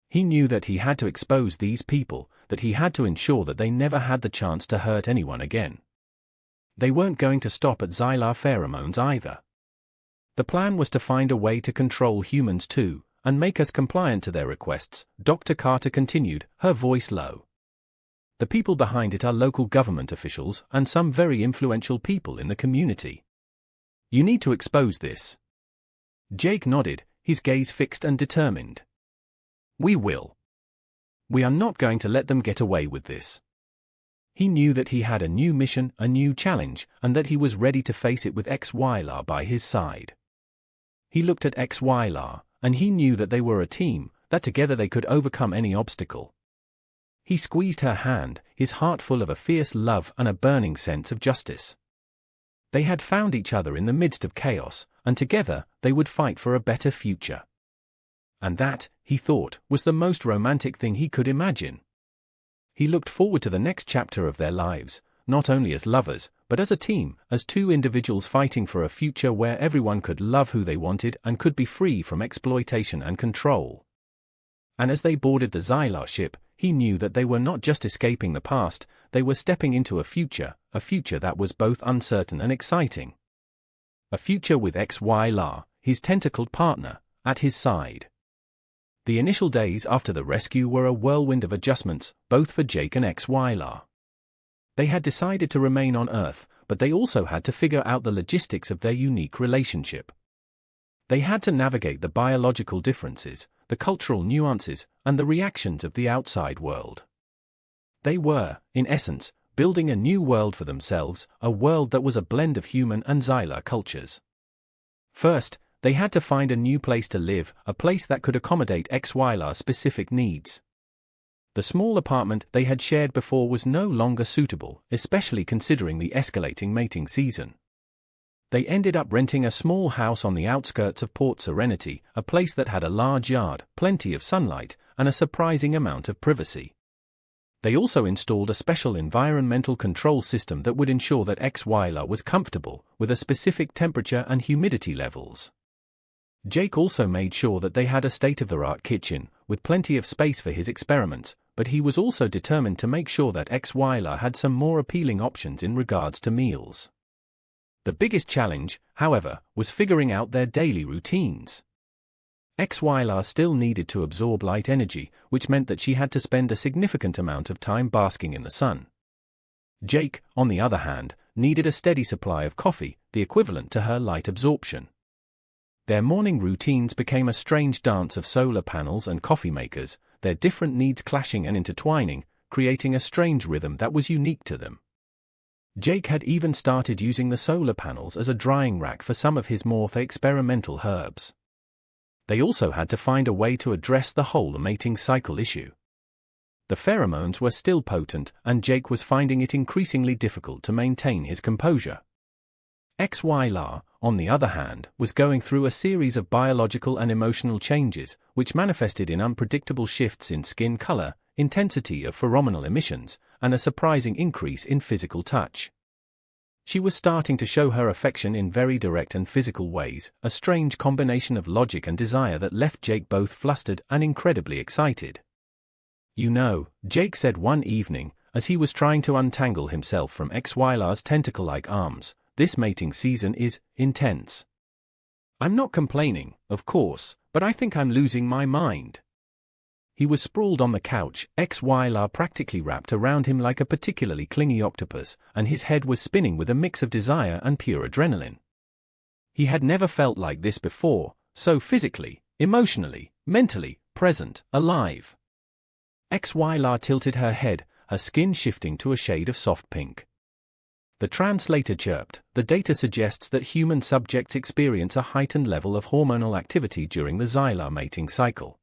He knew that he had to expose these people, that he had to ensure that they never had the chance to hurt anyone again. They weren't going to stop at Xylar pheromones either. The plan was to find a way to control humans too, and make us compliant to their requests, Dr. Carter continued, her voice low. The people behind it are local government officials and some very influential people in the community. You need to expose this. Jake nodded, his gaze fixed and determined. We will. We are not going to let them get away with this. He knew that he had a new mission, a new challenge, and that he was ready to face it with HFY by his side. He looked at HFY, and he knew that they were a team, that together they could overcome any obstacle. He squeezed her hand, his heart full of a fierce love and a burning sense of justice. They had found each other in the midst of chaos, and together they would fight for a better future. And that, he thought, was the most romantic thing he could imagine. He looked forward to the next chapter of their lives, not only as lovers, but as a team, as two individuals fighting for a future where everyone could love who they wanted and could be free from exploitation and control. And as they boarded the Xylar ship, he knew that they were not just escaping the past, they were stepping into a future that was both uncertain and exciting. A future with HFY, his tentacled partner, at his side. The initial days after the rescue were a whirlwind of adjustments, both for Jake and HFY. They had decided to remain on Earth, but they also had to figure out the logistics of their unique relationship. They had to navigate the biological differences, the cultural nuances, and the reactions of the outside world. They were, in essence, building a new world for themselves, a world that was a blend of human and Xylar cultures. First, they had to find a new place to live, a place that could accommodate HFY's specific needs. The small apartment they had shared before was no longer suitable, especially considering the escalating mating season. They ended up renting a small house on the outskirts of Port Serenity, a place that had a large yard, plenty of sunlight, and a surprising amount of privacy. They also installed a special environmental control system that would ensure that HFY was comfortable, with a specific temperature and humidity levels. Jake also made sure that they had a state-of-the-art kitchen, with plenty of space for his experiments, but he was also determined to make sure that HFY had some more appealing options in regards to meals. The biggest challenge, however, was figuring out their daily routines. HFY still needed to absorb light energy, which meant that she had to spend a significant amount of time basking in the sun. Jake, on the other hand, needed a steady supply of coffee, the equivalent to her light absorption. Their morning routines became a strange dance of solar panels and coffee makers, their different needs clashing and intertwining, creating a strange rhythm that was unique to them. Jake had even started using the solar panels as a drying rack for some of his more experimental herbs. They also had to find a way to address the whole mating cycle issue. The pheromones were still potent, and Jake was finding it increasingly difficult to maintain his composure. HFY, on the other hand, was going through a series of biological and emotional changes, which manifested in unpredictable shifts in skin color, intensity of pheromonal emissions, and a surprising increase in physical touch. She was starting to show her affection in very direct and physical ways, a strange combination of logic and desire that left Jake both flustered and incredibly excited. "You know," Jake said one evening, as he was trying to untangle himself from HFY's tentacle-like arms, "this mating season is intense. I'm not complaining, of course, but I think I'm losing my mind." He was sprawled on the couch, HFY practically wrapped around him like a particularly clingy octopus, and his head was spinning with a mix of desire and pure adrenaline. He had never felt like this before, so physically, emotionally, mentally, present, alive. HFY tilted her head, her skin shifting to a shade of soft pink. The translator chirped, "The data suggests that human subjects experience a heightened level of hormonal activity during the Xylar mating cycle.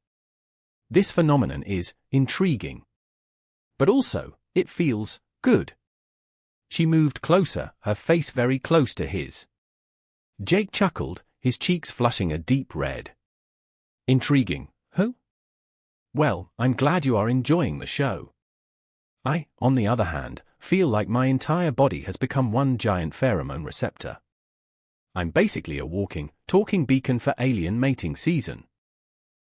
This phenomenon is intriguing. But also, it feels good." She moved closer, her face very close to his. Jake chuckled, his cheeks flushing a deep red. "Intriguing, huh? Well, I'm glad you are enjoying the show. I, on the other hand, feel like my entire body has become one giant pheromone receptor. I'm basically a walking, talking beacon for alien mating season."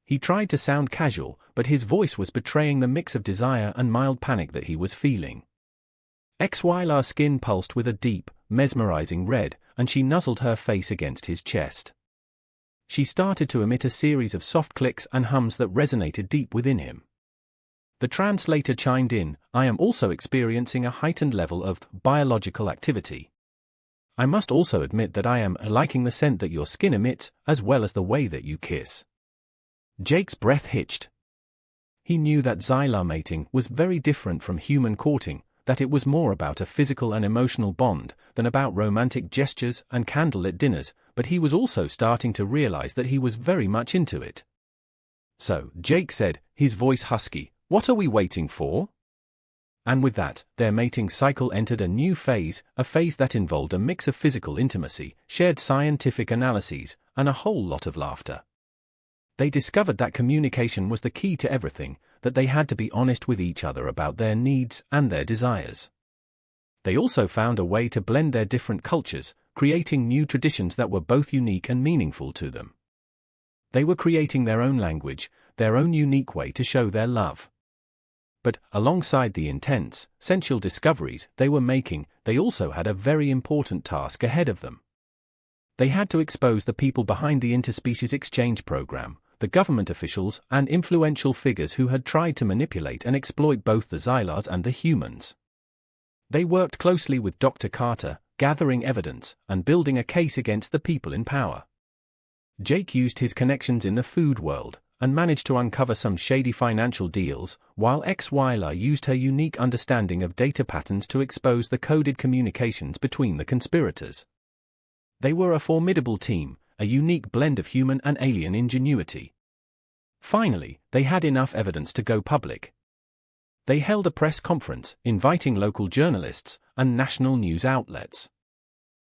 He tried to sound casual, but his voice was betraying the mix of desire and mild panic that he was feeling. HFY's skin pulsed with a deep, mesmerizing red, and she nuzzled her face against his chest. She started to emit a series of soft clicks and hums that resonated deep within him. The translator chimed in, "I am also experiencing a heightened level of biological activity. I must also admit that I am liking the scent that your skin emits, as well as the way that you kiss." Jake's breath hitched. He knew that Xylar mating was very different from human courting, that it was more about a physical and emotional bond than about romantic gestures and candlelit dinners, but he was also starting to realize that he was very much into it. "So," Jake said, his voice husky, "what are we waiting for?" And with that, their mating cycle entered a new phase, a phase that involved a mix of physical intimacy, shared scientific analyses, and a whole lot of laughter. They discovered that communication was the key to everything, that they had to be honest with each other about their needs and their desires. They also found a way to blend their different cultures, creating new traditions that were both unique and meaningful to them. They were creating their own language, their own unique way to show their love. But, alongside the intense, sensual discoveries they were making, they also had a very important task ahead of them. They had to expose the people behind the interspecies exchange program, the government officials and influential figures who had tried to manipulate and exploit both the Xylars and the humans. They worked closely with Dr. Carter, gathering evidence and building a case against the people in power. Jake used his connections in the food world and managed to uncover some shady financial deals, while HFY used her unique understanding of data patterns to expose the coded communications between the conspirators. They were a formidable team, a unique blend of human and alien ingenuity. Finally, they had enough evidence to go public. They held a press conference, inviting local journalists and national news outlets.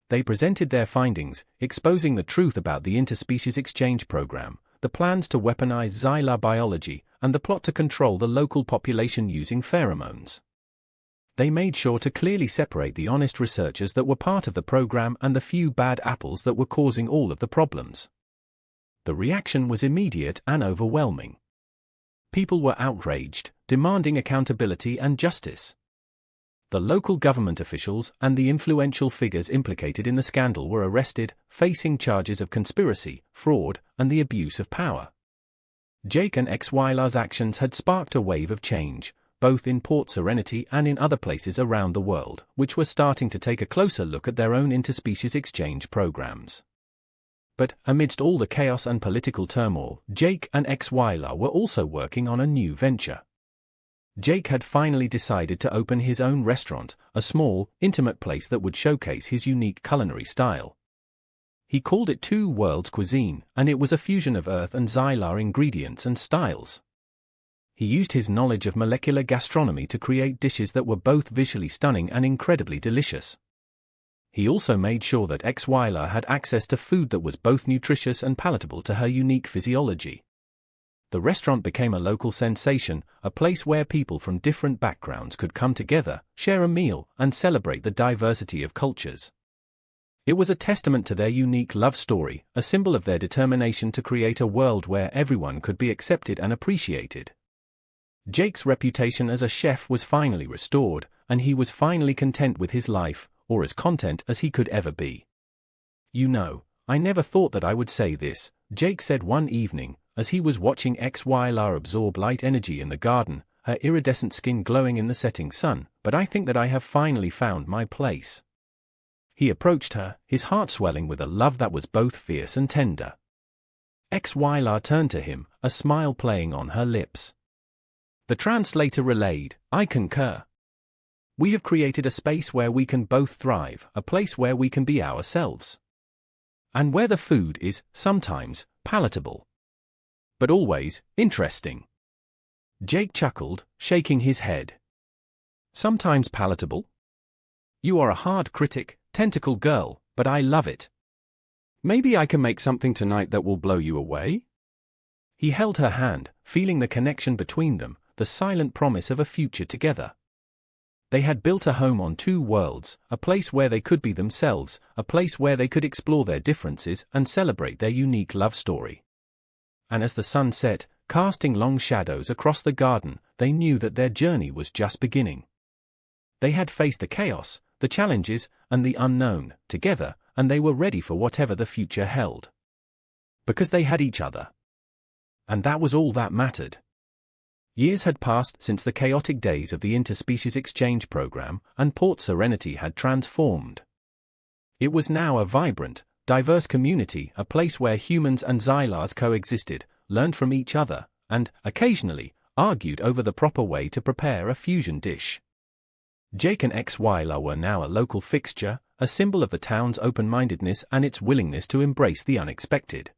They presented their findings, exposing the truth about the interspecies exchange program, the plans to weaponize Xylar biology, and the plot to control the local population using pheromones. They made sure to clearly separate the honest researchers that were part of the program and the few bad apples that were causing all of the problems. The reaction was immediate and overwhelming. People were outraged, demanding accountability and justice. The local government officials and the influential figures implicated in the scandal were arrested, facing charges of conspiracy, fraud, and the abuse of power. Jake and HFY's actions had sparked a wave of change, both in Port Serenity and in other places around the world, which were starting to take a closer look at their own interspecies exchange programs. But, amidst all the chaos and political turmoil, Jake and HFY were also working on a new venture. Jake had finally decided to open his own restaurant, a small, intimate place that would showcase his unique culinary style. He called it Two Worlds Cuisine, and it was a fusion of Earth and Xylar ingredients and styles. He used his knowledge of molecular gastronomy to create dishes that were both visually stunning and incredibly delicious. He also made sure that HFY had access to food that was both nutritious and palatable to her unique physiology. The restaurant became a local sensation, a place where people from different backgrounds could come together, share a meal, and celebrate the diversity of cultures. It was a testament to their unique love story, a symbol of their determination to create a world where everyone could be accepted and appreciated. Jake's reputation as a chef was finally restored, and he was finally content with his life, or as content as he could ever be. "You know, I never thought that I would say this," Jake said one evening, as he was watching HFY absorb light energy in the garden, her iridescent skin glowing in the setting sun, "but I think that I have finally found my place." He approached her, his heart swelling with a love that was both fierce and tender. HFY turned to him, a smile playing on her lips. The translator relayed, "I concur. We have created a space where we can both thrive, a place where we can be ourselves. And where the food is, sometimes, palatable. But always, interesting." Jake chuckled, shaking his head. "Sometimes palatable? You are a hard critic, Tentacled girl, but I love it. Maybe I can make something tonight that will blow you away?" He held her hand, feeling the connection between them, the silent promise of a future together. They had built a home on two worlds, a place where they could be themselves, a place where they could explore their differences and celebrate their unique love story. And as the sun set, casting long shadows across the garden, they knew that their journey was just beginning. They had faced the chaos, the challenges, and the unknown, together, and they were ready for whatever the future held. Because they had each other. And that was all that mattered. Years had passed since the chaotic days of the interspecies exchange program, and Port Serenity had transformed. It was now a vibrant, diverse community, a place where humans and Xylars coexisted, learned from each other, and, occasionally, argued over the proper way to prepare a fusion dish. Jake and HFY were now a local fixture, a symbol of the town's open-mindedness and its willingness to embrace the unexpected.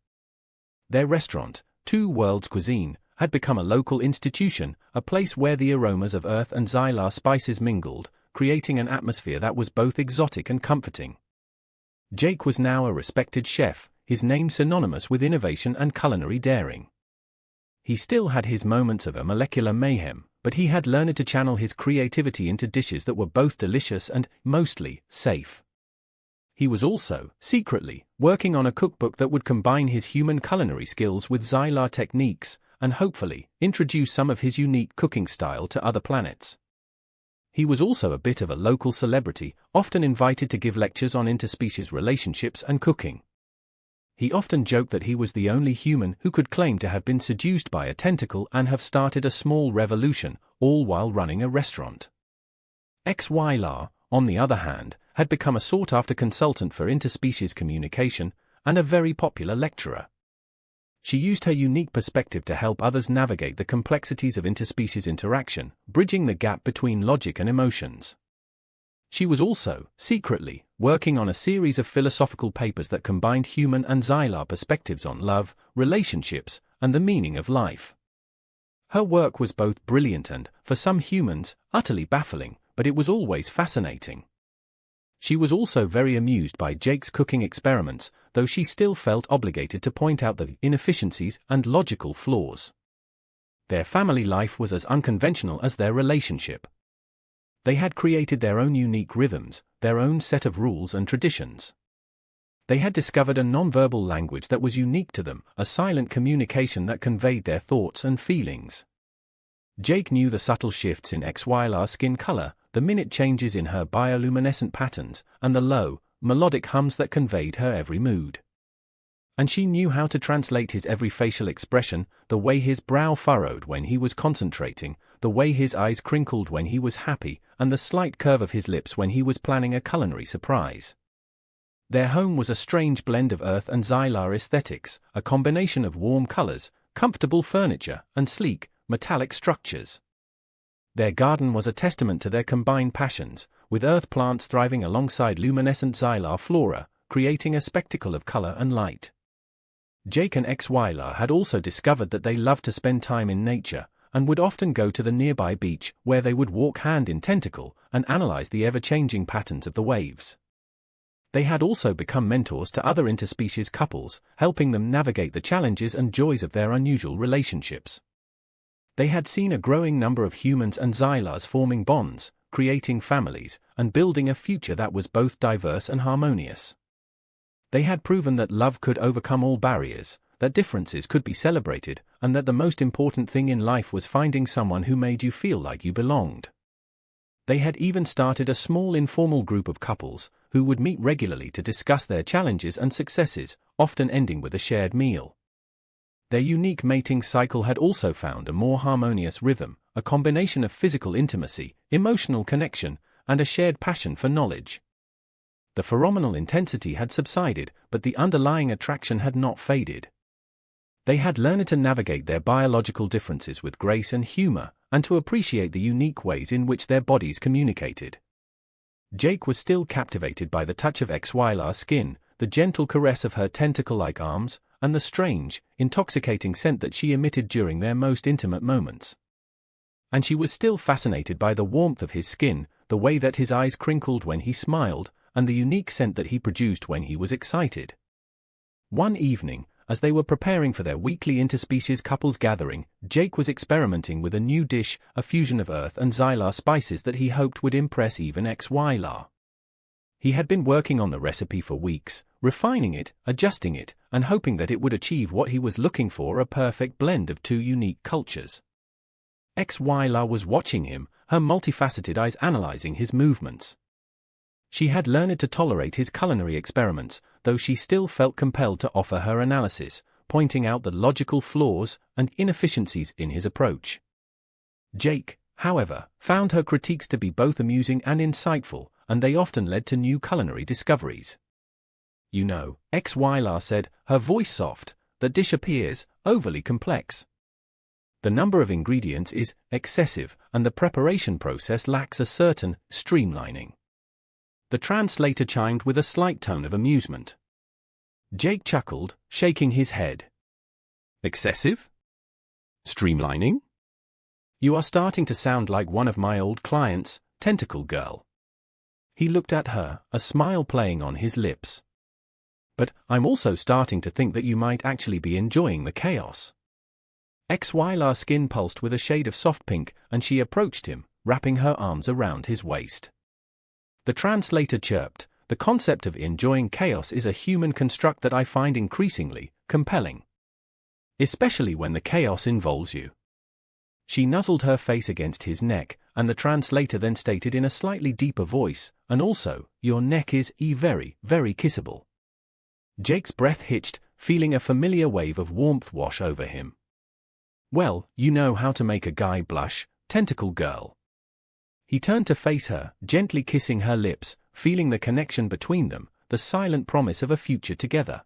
Their restaurant, Two Worlds Cuisine, had become a local institution, a place where the aromas of Earth and Xylar spices mingled, creating an atmosphere that was both exotic and comforting. Jake was now a respected chef, his name synonymous with innovation and culinary daring. He still had his moments of a molecular mayhem, but he had learned to channel his creativity into dishes that were both delicious and, mostly, safe. He was also, secretly, working on a cookbook that would combine his human culinary skills with Xylar techniques, and hopefully, introduce some of his unique cooking style to other planets. He was also a bit of a local celebrity, often invited to give lectures on interspecies relationships and cooking. He often joked that he was the only human who could claim to have been seduced by a tentacle and have started a small revolution, all while running a restaurant. HFY, on the other hand, had become a sought-after consultant for interspecies communication and a very popular lecturer. She used her unique perspective to help others navigate the complexities of interspecies interaction, bridging the gap between logic and emotions. She was also, secretly, working on a series of philosophical papers that combined human and Xylar perspectives on love, relationships, and the meaning of life. Her work was both brilliant and, for some humans, utterly baffling, but it was always fascinating. She was also very amused by Jake's cooking experiments, though she still felt obligated to point out the inefficiencies and logical flaws. Their family life was as unconventional as their relationship. They had created their own unique rhythms, their own set of rules and traditions. They had discovered a nonverbal language that was unique to them, a silent communication that conveyed their thoughts and feelings. Jake knew the subtle shifts in HFY's skin color, the minute changes in her bioluminescent patterns, and the low, melodic hums that conveyed her every mood. And she knew how to translate his every facial expression, the way his brow furrowed when he was concentrating, the way his eyes crinkled when he was happy, and the slight curve of his lips when he was planning a culinary surprise. Their home was a strange blend of Earth and Xylar aesthetics, a combination of warm colors, comfortable furniture, and sleek, metallic structures. Their garden was a testament to their combined passions, with earth plants thriving alongside luminescent Xylar flora, creating a spectacle of color and light. Jake and HFY had also discovered that they loved to spend time in nature, and would often go to the nearby beach, where they would walk hand in tentacle, and analyze the ever-changing patterns of the waves. They had also become mentors to other interspecies couples, helping them navigate the challenges and joys of their unusual relationships. They had seen a growing number of humans and Xylars forming bonds, creating families, and building a future that was both diverse and harmonious. They had proven that love could overcome all barriers, that differences could be celebrated, and that the most important thing in life was finding someone who made you feel like you belonged. They had even started a small informal group of couples, who would meet regularly to discuss their challenges and successes, often ending with a shared meal. Their unique mating cycle had also found a more harmonious rhythm, a combination of physical intimacy, emotional connection, and a shared passion for knowledge. The pheromonal intensity had subsided, but the underlying attraction had not faded. They had learned to navigate their biological differences with grace and humor, and to appreciate the unique ways in which their bodies communicated. Jake was still captivated by the touch of HFY's skin, the gentle caress of her tentacle-like arms, and the strange, intoxicating scent that she emitted during their most intimate moments. And she was still fascinated by the warmth of his skin, the way that his eyes crinkled when he smiled, and the unique scent that he produced when he was excited. One evening, as they were preparing for their weekly interspecies couples gathering, Jake was experimenting with a new dish, a fusion of Earth and Xylar spices that he hoped would impress even HFY. He had been working on the recipe for weeks, refining it, adjusting it, and hoping that it would achieve what he was looking for, a perfect blend of two unique cultures. HFY was watching him, her multifaceted eyes analyzing his movements. She had learned to tolerate his culinary experiments, though she still felt compelled to offer her analysis, pointing out the logical flaws and inefficiencies in his approach. Jake, however, found her critiques to be both amusing and insightful, and they often led to new culinary discoveries. "You know," HFY said, her voice soft, "the dish appears overly complex. The number of ingredients is excessive, and the preparation process lacks a certain streamlining." The translator chimed with a slight tone of amusement. Jake chuckled, shaking his head. "Excessive? Streamlining? You are starting to sound like one of my old clients, Tentacle Girl." He looked at her, a smile playing on his lips. "But I'm also starting to think that you might actually be enjoying the chaos." HFY's skin pulsed with a shade of soft pink, and she approached him, wrapping her arms around his waist. The translator chirped, "The concept of enjoying chaos is a human construct that I find increasingly compelling. Especially when the chaos involves you." She nuzzled her face against his neck, and the translator then stated in a slightly deeper voice, "And also, your neck is very, very kissable." Jake's breath hitched, feeling a familiar wave of warmth wash over him. "Well, you know how to make a guy blush, tentacle girl." He turned to face her, gently kissing her lips, feeling the connection between them, the silent promise of a future together.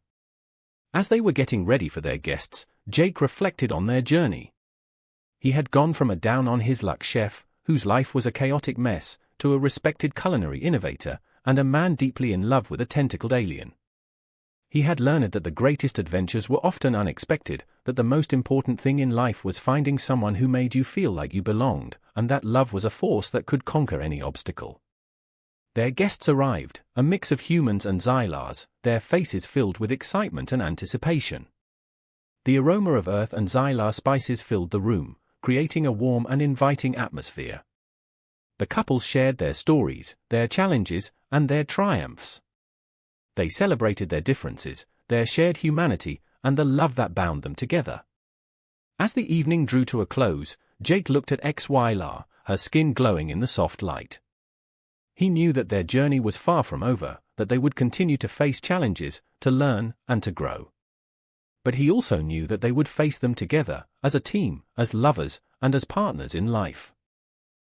As they were getting ready for their guests, Jake reflected on their journey. He had gone from a down-on-his-luck chef, whose life was a chaotic mess, to a respected culinary innovator, and a man deeply in love with a tentacled alien. He had learned that the greatest adventures were often unexpected, that the most important thing in life was finding someone who made you feel like you belonged, and that love was a force that could conquer any obstacle. Their guests arrived, a mix of humans and Xylars, their faces filled with excitement and anticipation. The aroma of earth and Xylar spices filled the room, creating a warm and inviting atmosphere. The couples shared their stories, their challenges, and their triumphs. They celebrated their differences, their shared humanity, and the love that bound them together. As the evening drew to a close, Jake looked at HFY, her skin glowing in the soft light. He knew that their journey was far from over, that they would continue to face challenges, to learn, and to grow. But he also knew that they would face them together, as a team, as lovers, and as partners in life.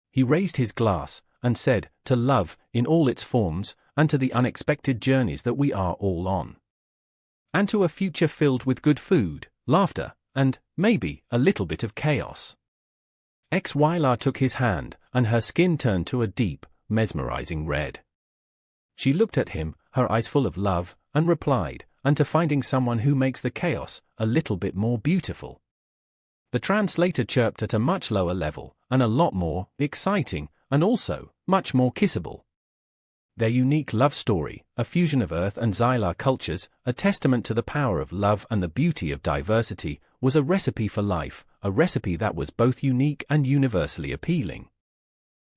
He raised his glass, and said, "To love, in all its forms, and to the unexpected journeys that we are all on. And to a future filled with good food, laughter, and, maybe, a little bit of chaos." HFY took his hand, and her skin turned to a deep, mesmerizing red. She looked at him, her eyes full of love, and replied, "And to finding someone who makes the chaos a little bit more beautiful." The translator chirped at a much lower level, and a lot more exciting, and also much more kissable. Their unique love story, a fusion of Earth and Xylar cultures, a testament to the power of love and the beauty of diversity, was a recipe for life, a recipe that was both unique and universally appealing.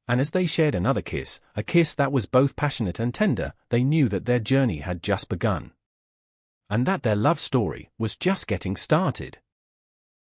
And as they shared another kiss, a kiss that was both passionate and tender, they knew that their journey had just begun. And that their love story was just getting started.